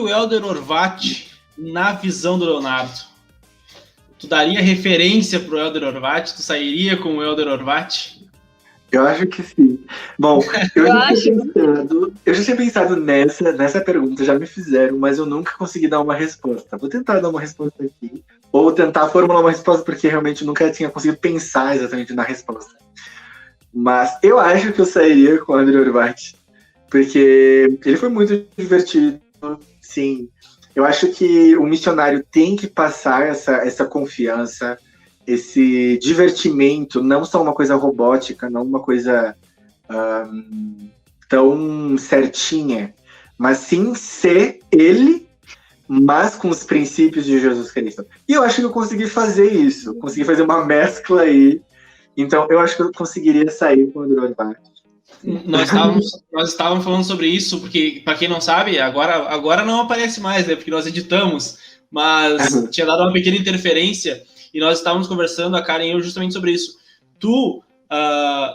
Elder Orvat na visão do Leonardo? Tu daria referência pro Elder Orvat? Tu sairia com o Elder Orvat? Eu acho que sim. Bom, eu já tinha pensado nessa pergunta, já me fizeram, mas eu nunca consegui dar uma resposta. Vou tentar dar uma resposta aqui, ou tentar formular uma resposta, porque realmente nunca tinha conseguido pensar exatamente na resposta. Mas eu acho que eu sairia com o Elder Orvat, porque ele foi muito divertido, sim. Eu acho que o missionário tem que passar essa confiança, esse divertimento, não só uma coisa robótica, não uma coisa tão certinha, mas sim ser ele, mas com os princípios de Jesus Cristo. E eu acho que eu consegui fazer isso, consegui fazer uma mescla aí. Então, eu acho que eu conseguiria sair com o Elder Orvat. Nós estávamos falando sobre isso, porque, para quem não sabe, agora não aparece mais, né? Porque nós editamos, mas tinha dado uma pequena interferência e nós estávamos conversando, a Karen e eu, justamente sobre isso.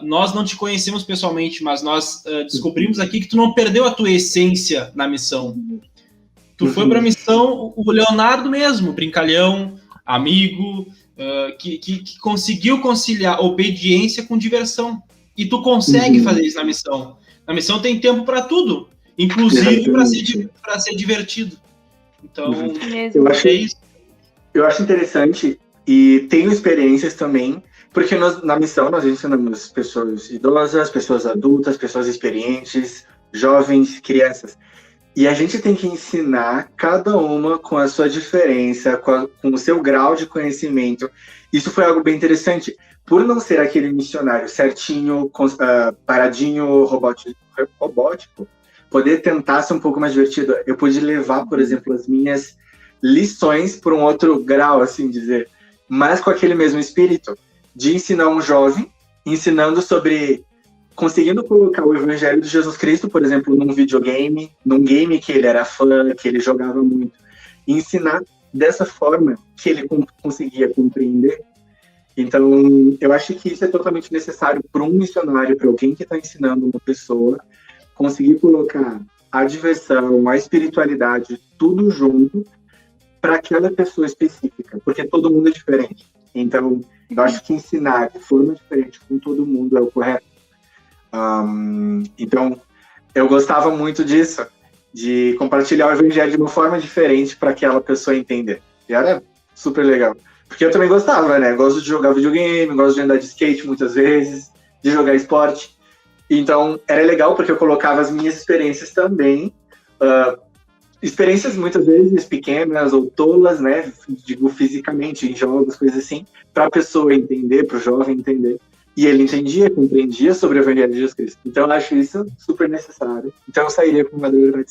Nós não te conhecemos pessoalmente, mas nós descobrimos aqui que tu não perdeu a tua essência na missão. Tu foi para a missão o Leonardo mesmo, brincalhão, amigo, que conseguiu conciliar obediência com diversão. E tu consegue fazer isso na missão. Na missão tem tempo para tudo, inclusive para ser divertido. Então, eu acho interessante e tenho experiências também, porque na missão nós ensinamos pessoas idosas, pessoas adultas, pessoas experientes, jovens, crianças. E a gente tem que ensinar cada uma com a sua diferença, com o seu grau de conhecimento. Isso foi algo bem interessante. Por não ser aquele missionário certinho, paradinho, robótico, poder tentar ser um pouco mais divertido. Eu pude levar, por exemplo, as minhas lições para um outro grau, assim dizer, mas com aquele mesmo espírito de ensinar um jovem, ensinando sobre, conseguindo colocar o Evangelho de Jesus Cristo, por exemplo, num videogame, num game que ele era fã, que ele jogava muito, e ensinar dessa forma que ele conseguia compreender. Então, eu acho que isso é totalmente necessário para um missionário, para alguém que está ensinando uma pessoa, conseguir colocar a diversão, a espiritualidade, tudo junto para aquela pessoa específica, porque todo mundo é diferente. Então, eu acho que ensinar de forma diferente com todo mundo é o correto. Então, eu gostava muito disso, de compartilhar o evangelho de uma forma diferente para aquela pessoa entender. E era super legal. Porque eu também gostava, né? Gosto de jogar videogame, gosto de andar de skate muitas vezes, de jogar esporte. Então, era legal porque eu colocava as minhas experiências também, experiências muitas vezes pequenas ou tolas, né? Digo, fisicamente, em jogos, coisas assim, para a pessoa entender, para o jovem entender. E ele entendia, compreendia sobre o Evangelho de Jesus Cristo. Então, eu acho isso super necessário. Então, eu sairia com uma dor.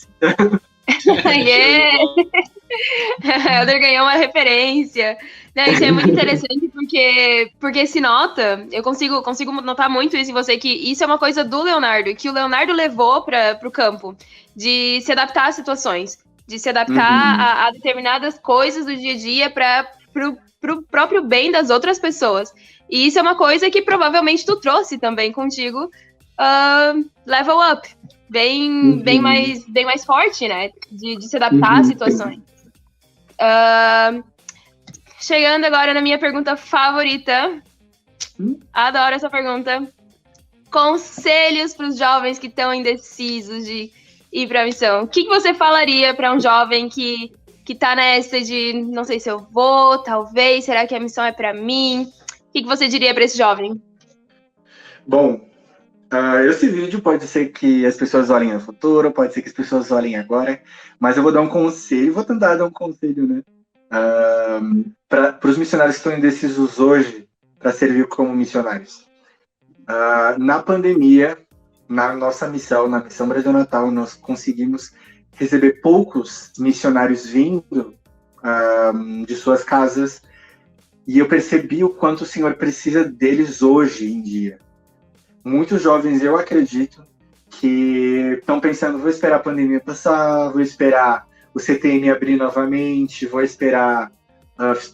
Helder ganhou uma referência. Né, isso é muito interessante porque se nota, eu consigo notar muito isso em você, que isso é uma coisa do Leonardo, que o Leonardo levou para o campo, de se adaptar às situações, de se adaptar a determinadas coisas do dia a dia para o próprio bem das outras pessoas. E isso é uma coisa que provavelmente tu trouxe também contigo, level up, bem mais forte, né? De se adaptar às situações. Chegando agora na minha pergunta favorita. Adoro essa pergunta. Conselhos para os jovens que estão indecisos de ir para a missão. O que você falaria para um jovem que tá nessa de não sei se eu vou, talvez, será que a missão é para mim? O que você diria para esse jovem? Bom, esse vídeo pode ser que as pessoas olhem no futuro, pode ser que as pessoas olhem agora, mas eu vou dar um conselho, vou tentar dar um conselho, né? Para os missionários que estão indecisos hoje para servir como missionários. Na pandemia, na nossa missão, na Missão Brasil Natal, nós conseguimos receber poucos missionários vindo de suas casas, e eu percebi o quanto o Senhor precisa deles hoje em dia. Muitos jovens, eu acredito, que estão pensando, vou esperar a pandemia passar, vou esperar o CTN abrir novamente, vou esperar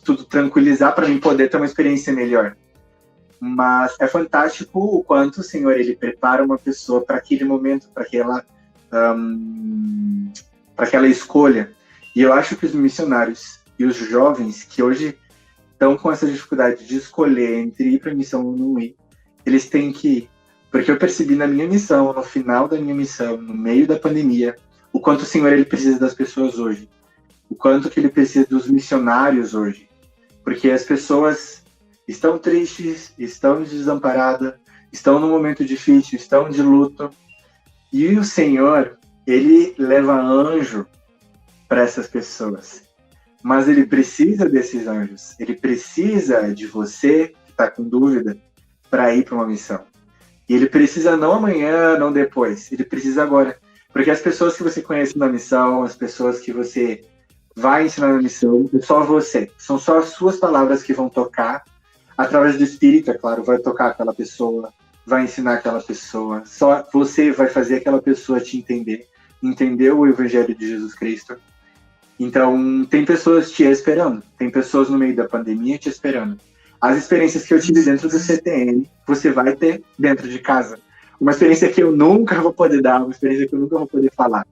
tudo tranquilizar para mim poder ter uma experiência melhor. Mas é fantástico o quanto o Senhor ele prepara uma pessoa para aquele momento, para aquela escolha. E eu acho que os missionários e os jovens que hoje estão com essa dificuldade de escolher entre ir para a missão ou não ir, eles têm que ir. Porque eu percebi na minha missão, no final da minha missão, no meio da pandemia, o quanto o Senhor ele precisa das pessoas hoje. O quanto que ele precisa dos missionários hoje. Porque as pessoas estão tristes, estão desamparadas, estão num momento difícil, estão de luto. E o Senhor, ele leva anjo para essas pessoas. Mas ele precisa desses anjos. Ele precisa de você, que está com dúvida, para ir para uma missão. E ele precisa não amanhã, não depois. Ele precisa agora. Porque as pessoas que você conhece na missão, as pessoas que você vai ensinar na missão, é só você. São só as suas palavras que vão tocar. Através do Espírito, é claro, vai tocar aquela pessoa, vai ensinar aquela pessoa. Só você vai fazer aquela pessoa te entender o Evangelho de Jesus Cristo. Então, tem pessoas te esperando. Tem pessoas no meio da pandemia te esperando. As experiências que eu tive dentro do CTN, você vai ter dentro de casa. Uma experiência que eu nunca vou poder dar, uma experiência que eu nunca vou poder falar.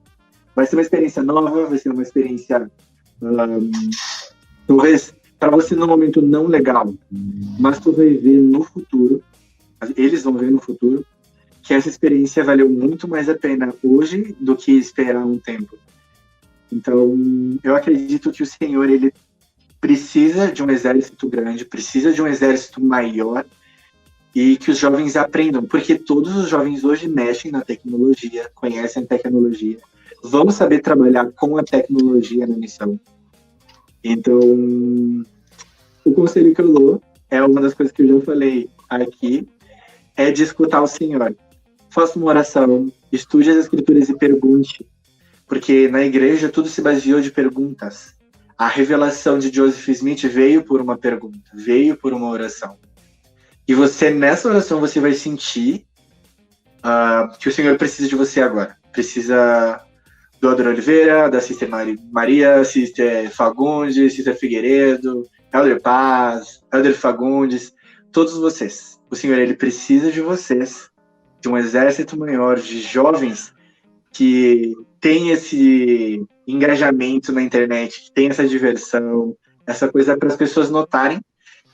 Vai ser uma experiência nova, vai ser uma experiência, talvez, para você no momento não legal, mas tu vai ver no futuro, eles vão ver no futuro, que essa experiência valeu muito mais a pena hoje do que esperar um tempo. Então, eu acredito que o Senhor, ele precisa de um exército grande, precisa de um exército maior, e que os jovens aprendam, porque todos os jovens hoje mexem na tecnologia, conhecem a tecnologia, vão saber trabalhar com a tecnologia na missão. Então, o conselho que eu dou, é uma das coisas que eu já falei aqui, é de escutar o Senhor. Faça uma oração, estude as Escrituras e pergunte, porque na igreja tudo se baseou de perguntas. A revelação de Joseph Smith veio por uma pergunta, veio por uma oração. E você, nessa oração, você vai sentir que o Senhor precisa de você agora. Precisa do Ador Oliveira, da Sister Maria, Sister Fagundes, Sister Figueiredo, Elder Paz, Elder Fagundes, todos vocês. O Senhor, ele precisa de vocês, de um exército maior, de jovens que tem esse engajamento na internet, que tem essa diversão, essa coisa para as pessoas notarem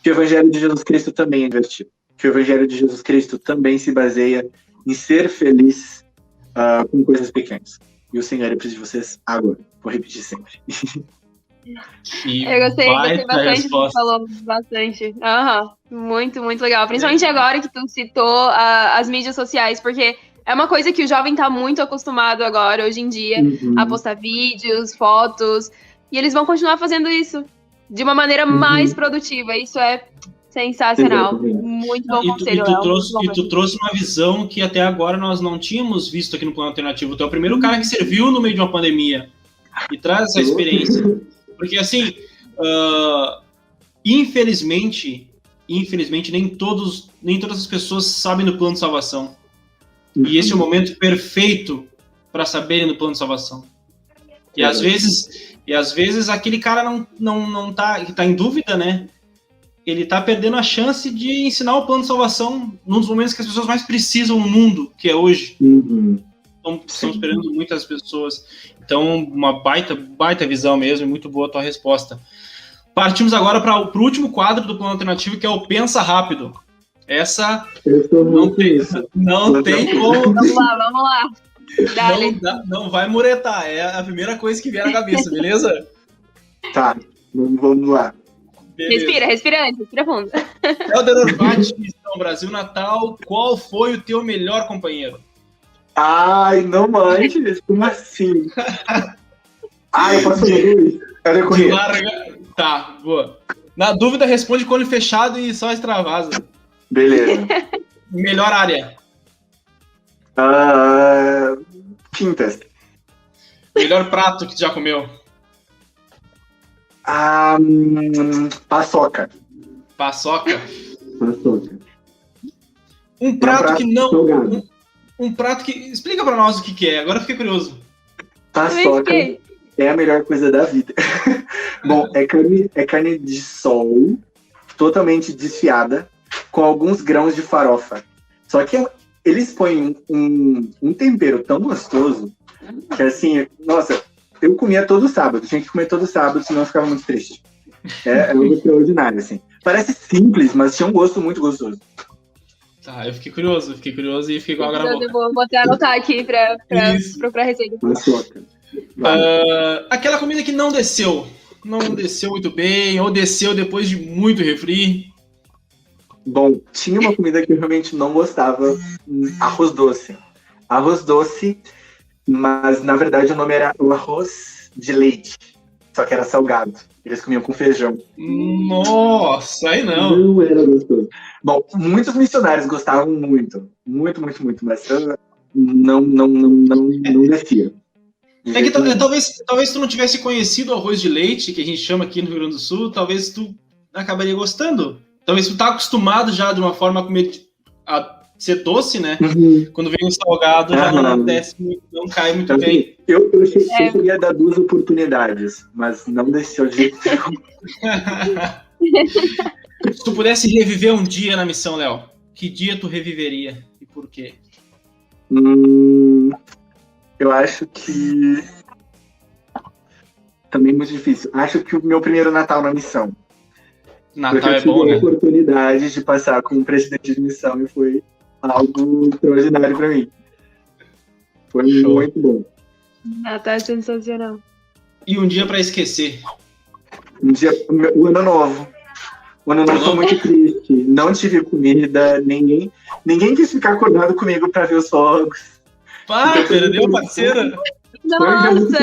que o Evangelho de Jesus Cristo também é divertido, que o Evangelho de Jesus Cristo também se baseia em ser feliz com coisas pequenas. E o Senhor precisa de vocês agora. Vou repetir sempre. Eu gostei bastante, você falou bastante. Muito, muito legal. Principalmente agora que tu citou as mídias sociais, porque é uma coisa que o jovem tá muito acostumado agora, hoje em dia, a postar vídeos, fotos, e eles vão continuar fazendo isso de uma maneira mais produtiva. Isso é sensacional. Muito bom conselho, E tu trouxe uma visão que até agora nós não tínhamos visto aqui no Plano Alternativo. Tu é o primeiro cara que serviu no meio de uma pandemia e traz essa experiência. Porque, assim, infelizmente, nem todas as pessoas sabem do plano de salvação. E esse é o momento perfeito para saberem do plano de salvação. E às vezes aquele cara não tá em dúvida, né? Ele tá perdendo a chance de ensinar o plano de salvação num dos momentos que as pessoas mais precisam no mundo, que é hoje. Estamos perdendo muitas pessoas. Então, uma baita visão mesmo, e muito boa a tua resposta. Partimos agora para o último quadro do plano alternativo, que é o Pensa Rápido. Essa não tem como. Vamos lá. Não vai muretar, é a primeira coisa que vier na cabeça, beleza? Tá, vamos lá. Beleza. Respira fundo. Helder Orvati, Missão Brasil Natal, qual foi o teu melhor companheiro? Ai, não manches, como assim? Eu posso fazer Luiz? Eu decorrer. Tá, boa. Na dúvida, responde com olho fechado e só extravasa. Beleza. Melhor área? Quintas. Melhor prato que tu já comeu? Paçoca. Um prato que não... Um prato que... Explica pra nós o que é, agora eu fiquei curioso. Paçoca é a melhor coisa da vida. Bom, é carne de sol, totalmente desfiada, com alguns grãos de farofa. Só que eles põem um tempero tão gostoso, que assim, nossa, eu comia todo sábado, tinha que comer todo sábado, senão eu ficava muito triste. É algo extraordinário, assim. Parece simples, mas tinha um gosto muito gostoso. Tá, eu fiquei curioso e fiquei com água na boca. Eu vou até anotar aqui pra procurar receita. Aquela comida que não desceu muito bem, ou desceu depois de muito refri. Bom, tinha uma comida que eu realmente não gostava, arroz doce. Arroz doce, mas na verdade o nome era o arroz de leite, só que era salgado. Eles comiam com feijão. Nossa, aí não. Não era gostoso. Bom, muitos missionários gostavam muito, mas eu não descia. É que talvez tu não tivesse conhecido o arroz de leite, que a gente chama aqui no Rio Grande do Sul, talvez tu acabaria gostando. Talvez tu tá acostumado já de uma forma a ser doce, né? Quando vem um salgado, já não desce, não cai muito bem. Eu cheguei a dar 2 oportunidades, mas não desceu de jeito nenhum. Se tu pudesse reviver um dia na missão, Léo, que dia tu reviveria e por quê? Eu acho que... Também muito difícil. Acho que o meu primeiro Natal na missão. Natal é bom, né? Eu tive a oportunidade de passar com o presidente de missão e foi algo extraordinário para mim. Foi muito bom. Natal é sensacional. E um dia para esquecer? O Ano Novo. O Ano Novo foi muito triste. Não tive comida, ninguém quis ficar acordado comigo para ver os fogos. Pá, perdeu, parceira. Nossa!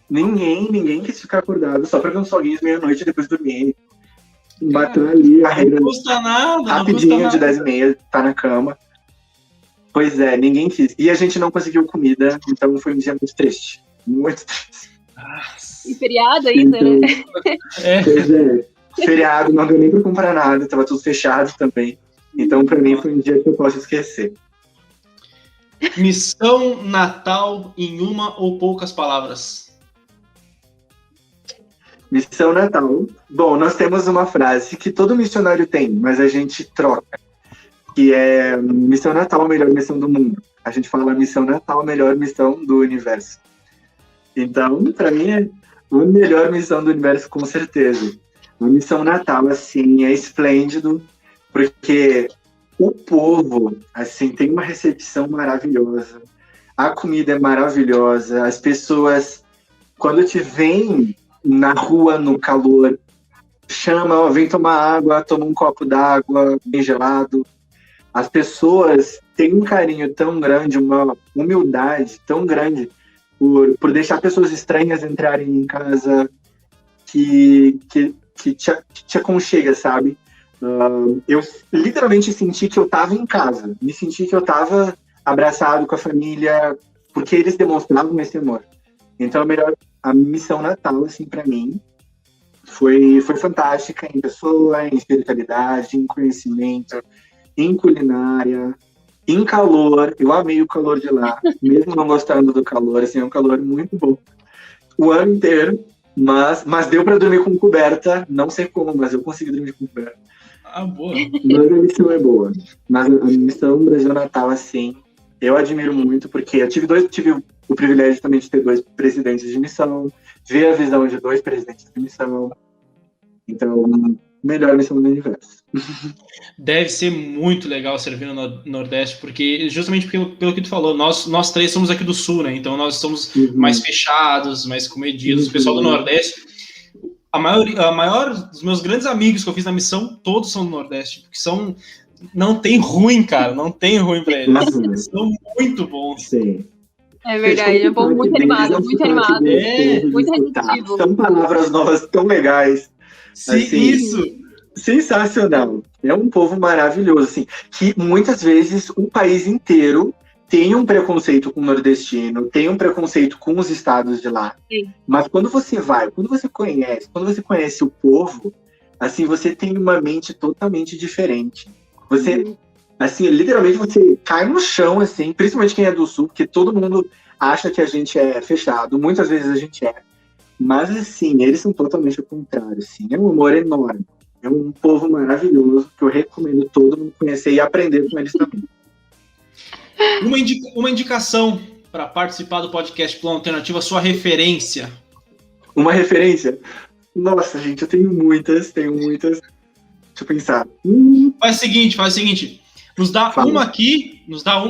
Ninguém quis ficar acordado só para ver uns foguinhos meia-noite e depois dormir. Bateu ali a regra. Não custa nada. Rapidinho, de 10h30, tá na cama. Pois é, ninguém quis. E a gente não conseguiu comida, então foi um dia muito triste. Muito triste. E feriado ainda, então, né? Pois é. Feriado, não deu nem pra comprar nada, tava tudo fechado também. Então, pra mim, foi um dia que eu posso esquecer. Missão Natal em uma ou poucas palavras. Missão Natal. Bom, nós temos uma frase que todo missionário tem, mas a gente troca. Que é Missão Natal, a melhor missão do mundo. A gente fala Missão Natal, a melhor missão do universo. Então, pra mim, é a melhor missão do universo, com certeza. A Missão Natal, assim, é esplêndido, porque o povo, assim, tem uma recepção maravilhosa. A comida é maravilhosa. As pessoas, quando te veem na rua, no calor, chama, ó, vem tomar água, toma um copo d'água bem gelado. As pessoas têm um carinho tão grande, uma humildade tão grande por deixar pessoas estranhas entrarem em casa, que te aconchega, sabe? Eu literalmente senti que eu estava em casa, me senti que eu estava abraçado com a família, porque eles demonstravam esse amor. Então, a missão Natal, assim, para mim, foi fantástica em pessoa, em espiritualidade, em conhecimento, em culinária, em calor. Eu amei o calor de lá, mesmo não gostando do calor, assim, é um calor muito bom. O ano inteiro, mas deu para dormir com coberta, não sei como, mas eu consegui dormir com coberta. Ah, boa. Mas a missão é boa. Mas a missão Brasil Natal, assim, eu admiro muito, porque eu tive o privilégio também de ter 2 presidentes de missão, ver a visão de 2 presidentes de missão. Então, melhor missão do universo. Deve ser muito legal servir no Nordeste, porque justamente pelo que tu falou, nós 3 somos aqui do Sul, né? Então nós somos mais fechados, mais comedidos. O pessoal do Nordeste, a maior dos meus grandes amigos que eu fiz na missão, todos são do Nordeste, porque não tem ruim, cara, não tem ruim pra eles. São muito bons. Sim. É verdade, é um povo muito animado, muito animado. Muito receptivo. São palavras novas tão legais. Sim, assim, isso. Sensacional. É um povo maravilhoso, assim, que muitas vezes o país inteiro tem um preconceito com o nordestino, tem um preconceito com os estados de lá. Sim. Mas quando você conhece o povo, assim, você tem uma mente totalmente diferente. Você, assim, literalmente você cai no chão, assim, principalmente quem é do sul, porque todo mundo acha que a gente é fechado, muitas vezes a gente é. Mas, assim, eles são totalmente o contrário, assim, é um amor enorme. É um povo maravilhoso que eu recomendo todo mundo conhecer e aprender com eles também. Uma indicação para participar do podcast Plano Alternativo, a sua referência. Uma referência? Nossa, gente, eu tenho muitas. Deixa eu pensar. Faz o seguinte, nos dá uma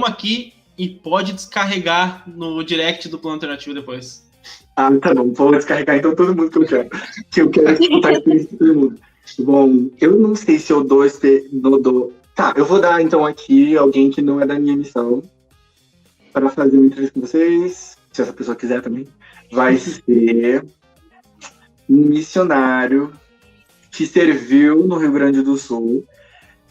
aqui e pode descarregar no direct do Plano Alternativo depois. Ah, tá bom, vou descarregar então todo mundo que eu quero escutar a experiência de todo mundo. Bom, eu não sei se eu dou Tá, eu vou dar então aqui alguém que não é da minha missão para fazer uma entrevista com vocês, se essa pessoa quiser também. Vai ser um missionário que serviu no Rio Grande do Sul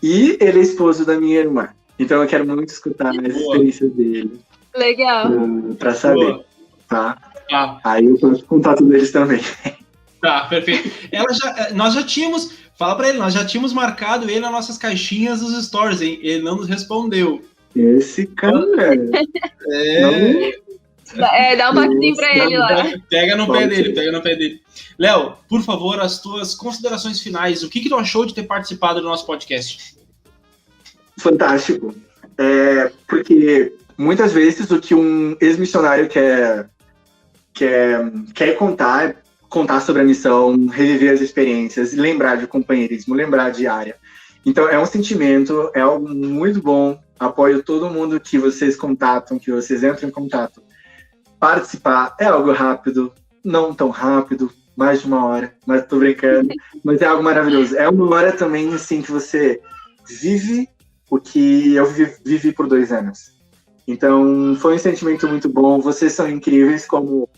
e ele é esposo da minha irmã. Então eu quero muito escutar as experiências dele. Legal. Para saber, tá? Ah. Aí eu posso contato deles também. Tá, perfeito. Nós já tínhamos, fala pra ele, nós já tínhamos marcado ele nas nossas caixinhas dos stories, hein? Ele não nos respondeu. Esse cara. Dá um toquezinho pra ele lá. Pega no pé dele. Léo, por favor, as tuas considerações finais. O que tu achou de ter participado do nosso podcast? Fantástico. Porque muitas vezes o que um ex-missionário quer contar sobre a missão, reviver as experiências, lembrar de companheirismo, lembrar de área. Então é um sentimento, é algo muito bom. Apoio todo mundo que vocês contatam, que vocês entram em contato. Participar é algo rápido, não tão rápido, mais de 1 hora, mas tô brincando. Mas é algo maravilhoso. É 1 hora também, assim, que você vive o que eu vivi por 2 anos. Então, foi um sentimento muito bom. Vocês são incríveis como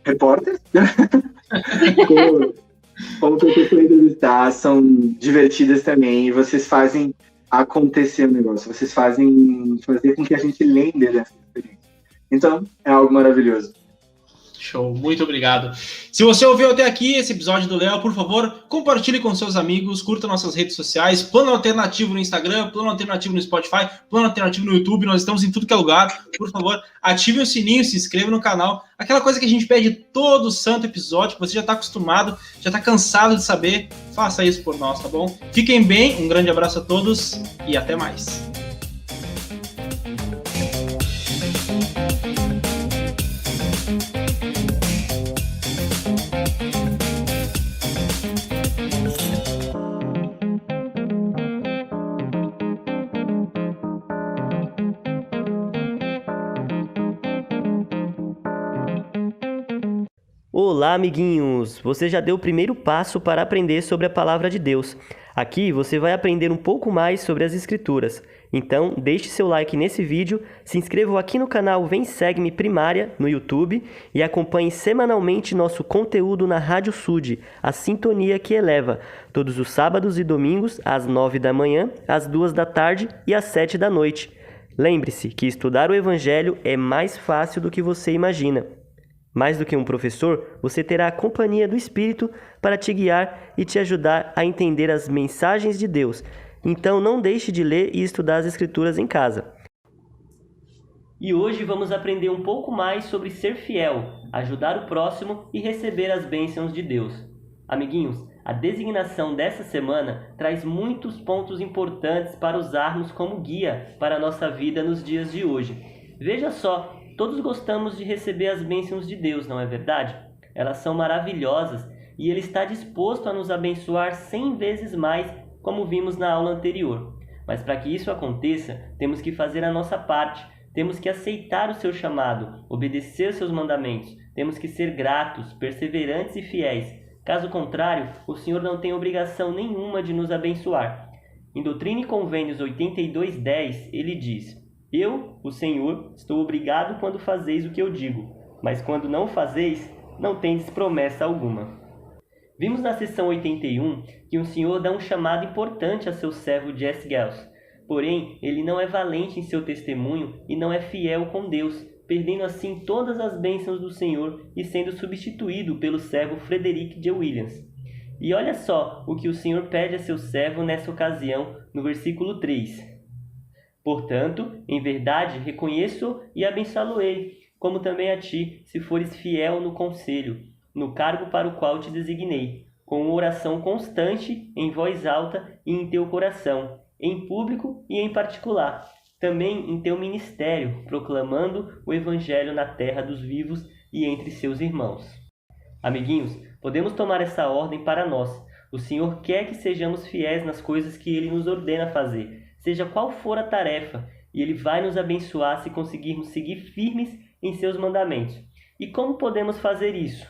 repórter, como pessoas para entrevistar, são divertidas também, e vocês fazem acontecer o negócio, vocês fazem fazer com que a gente lembre dessa experiência. Então, é algo maravilhoso. Show, muito obrigado. Se você ouviu até aqui esse episódio do Léo, por favor, compartilhe com seus amigos, curta nossas redes sociais, Plano Alternativo no Instagram, Plano Alternativo no Spotify, Plano Alternativo no YouTube, nós estamos em tudo que é lugar. Por favor, ative o sininho, se inscreva no canal, aquela coisa que a gente pede todo santo episódio, que você já está acostumado, já está cansado de saber, faça isso por nós, tá bom? Fiquem bem, um grande abraço a todos e até mais. Olá, amiguinhos! Você já deu o primeiro passo para aprender sobre a Palavra de Deus. Aqui você vai aprender um pouco mais sobre as Escrituras. Então, deixe seu like nesse vídeo, se inscreva aqui no canal Vem Segue-me Primária no YouTube e acompanhe semanalmente nosso conteúdo na Rádio Sud, a sintonia que eleva, todos os sábados e domingos às 9 da manhã, às 2 da tarde e às 7 da noite. Lembre-se que estudar o Evangelho é mais fácil do que você imagina. Mais do que um professor, você terá a companhia do Espírito para te guiar e te ajudar a entender as mensagens de Deus. Então não deixe de ler e estudar as Escrituras em casa. E hoje vamos aprender um pouco mais sobre ser fiel, ajudar o próximo e receber as bênçãos de Deus. Amiguinhos, a designação dessa semana traz muitos pontos importantes para usarmos como guia para a nossa vida nos dias de hoje. Veja só, todos gostamos de receber as bênçãos de Deus, não é verdade? Elas são maravilhosas e Ele está disposto a nos abençoar 100 vezes mais, como vimos na aula anterior. Mas para que isso aconteça, temos que fazer a nossa parte. Temos que aceitar o seu chamado, obedecer os seus mandamentos. Temos que ser gratos, perseverantes e fiéis. Caso contrário, o Senhor não tem obrigação nenhuma de nos abençoar. Em Doutrina e Convênios 82:10, ele diz: Eu, o Senhor, estou obrigado quando fazeis o que eu digo, mas quando não fazeis, não tendes promessa alguma. Vimos na sessão 81 que o Senhor dá um chamado importante a seu servo Jesse Gels. Porém, ele não é valente em seu testemunho e não é fiel com Deus, perdendo assim todas as bênçãos do Senhor e sendo substituído pelo servo Frederick J. Williams. E olha só o que o Senhor pede a seu servo nessa ocasião, no versículo 3. Portanto, em verdade, reconheço e abençoá-lo-ei, como também a ti, se fores fiel no conselho, no cargo para o qual te designei, com uma oração constante, em voz alta e em teu coração, em público e em particular, também em teu ministério, proclamando o Evangelho na terra dos vivos e entre seus irmãos. Amiguinhos, podemos tomar essa ordem para nós. O Senhor quer que sejamos fiéis nas coisas que Ele nos ordena fazer, seja qual for a tarefa, e Ele vai nos abençoar se conseguirmos seguir firmes em seus mandamentos. E como podemos fazer isso?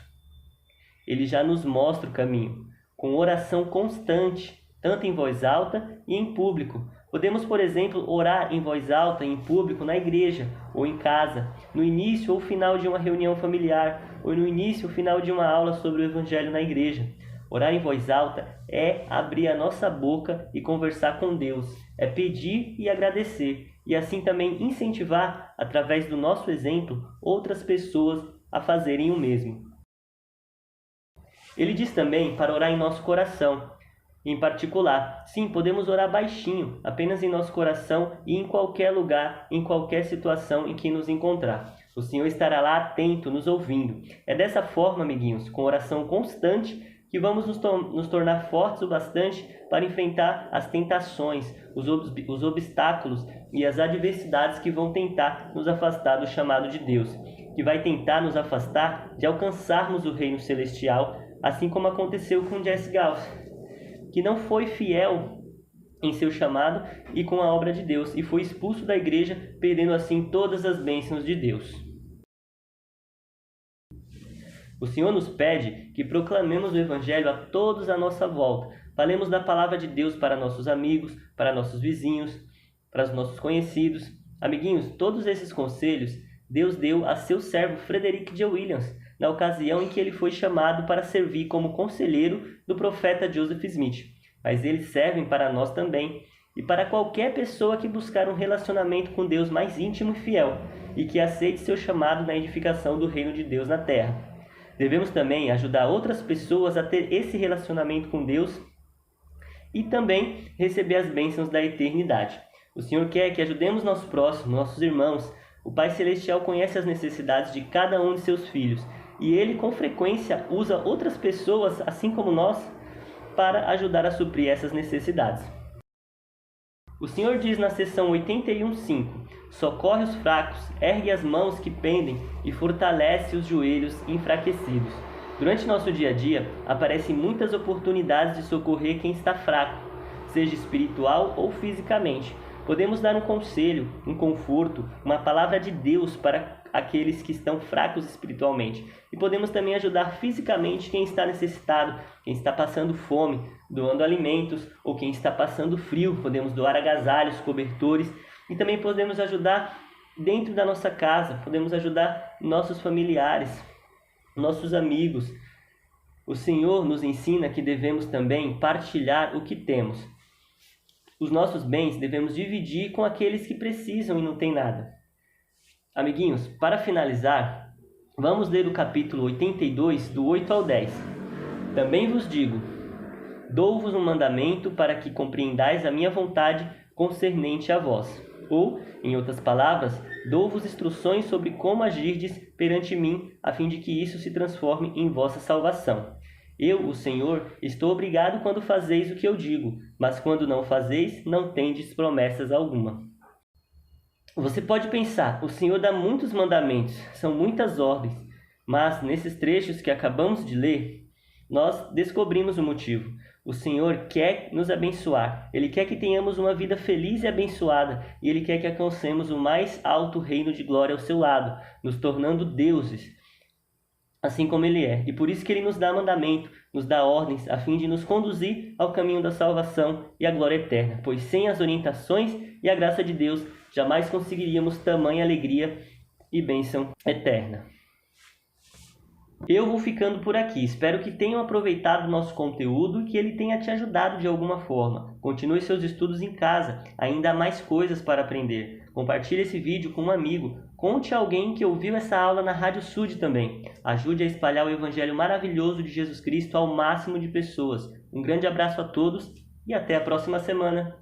Ele já nos mostra o caminho, com oração constante, tanto em voz alta e em público. Podemos, por exemplo, orar em voz alta e em público na igreja ou em casa, no início ou final de uma reunião familiar, ou no início ou final de uma aula sobre o Evangelho na igreja. Orar em voz alta é abrir a nossa boca e conversar com Deus, é pedir e agradecer, e assim também incentivar, através do nosso exemplo, outras pessoas a fazerem o mesmo. Ele diz também para orar em nosso coração. Em particular, sim, podemos orar baixinho, apenas em nosso coração e em qualquer lugar, em qualquer situação em que nos encontrar. O Senhor estará lá atento, nos ouvindo. É dessa forma, amiguinhos, com oração constante, que vamos nos tornar fortes o bastante para enfrentar as tentações, os obstáculos e as adversidades que vão tentar nos afastar do chamado de Deus, que vai tentar nos afastar de alcançarmos o reino celestial, assim como aconteceu com Jesse Gels, que não foi fiel em seu chamado e com a obra de Deus, e foi expulso da igreja, perdendo assim todas as bênçãos de Deus. O Senhor nos pede que proclamemos o Evangelho a todos à nossa volta. Falemos da palavra de Deus para nossos amigos, para nossos vizinhos, para os nossos conhecidos. Amiguinhos, todos esses conselhos Deus deu a seu servo Frederick J. Williams, na ocasião em que ele foi chamado para servir como conselheiro do profeta Joseph Smith. Mas eles servem para nós também e para qualquer pessoa que buscar um relacionamento com Deus mais íntimo e fiel e que aceite seu chamado na edificação do reino de Deus na terra. Devemos também ajudar outras pessoas a ter esse relacionamento com Deus e também receber as bênçãos da eternidade. O Senhor quer que ajudemos nosso próximo, nossos irmãos. O Pai Celestial conhece as necessidades de cada um de seus filhos e Ele, com frequência, usa outras pessoas, assim como nós, para ajudar a suprir essas necessidades. O Senhor diz na seção 81:5: socorre os fracos, ergue as mãos que pendem e fortalece os joelhos enfraquecidos. Durante nosso dia a dia, aparecem muitas oportunidades de socorrer quem está fraco, seja espiritual ou fisicamente. Podemos dar um conselho, um conforto, uma palavra de Deus para aqueles que estão fracos espiritualmente. E podemos também ajudar fisicamente quem está necessitado, quem está passando fome, doando alimentos, ou quem está passando frio. Podemos doar agasalhos, cobertores. E também podemos ajudar dentro da nossa casa, podemos ajudar nossos familiares, nossos amigos. O Senhor nos ensina que devemos também partilhar o que temos. os nossos bens devemos dividir com aqueles que precisam e não têm nada. Amiguinhos, para finalizar, vamos ler o capítulo 82, do 8 ao 10. Também vos digo, dou-vos um mandamento para que compreendais a minha vontade concernente a vós. Ou, em outras palavras, dou-vos instruções sobre como agirdes perante mim, a fim de que isso se transforme em vossa salvação. Eu, o Senhor, estou obrigado quando fazeis o que eu digo, mas quando não fazeis, não tendes promessas alguma. Você pode pensar, o Senhor dá muitos mandamentos, são muitas ordens, mas nesses trechos que acabamos de ler, nós descobrimos o motivo. O Senhor quer nos abençoar, Ele quer que tenhamos uma vida feliz e abençoada, e Ele quer que alcancemos o mais alto reino de glória ao seu lado, nos tornando deuses, assim como Ele é. E por isso que Ele nos dá mandamento, nos dá ordens, a fim de nos conduzir ao caminho da salvação e à glória eterna, pois sem as orientações e a graça de Deus, jamais conseguiríamos tamanha alegria e bênção eterna. Eu vou ficando por aqui. Espero que tenham aproveitado o nosso conteúdo e que ele tenha te ajudado de alguma forma. Continue seus estudos em casa. Ainda há mais coisas para aprender. Compartilhe esse vídeo com um amigo. Conte a alguém que ouviu essa aula na Rádio Sud também. Ajude a espalhar o evangelho maravilhoso de Jesus Cristo ao máximo de pessoas. Um grande abraço a todos e até a próxima semana.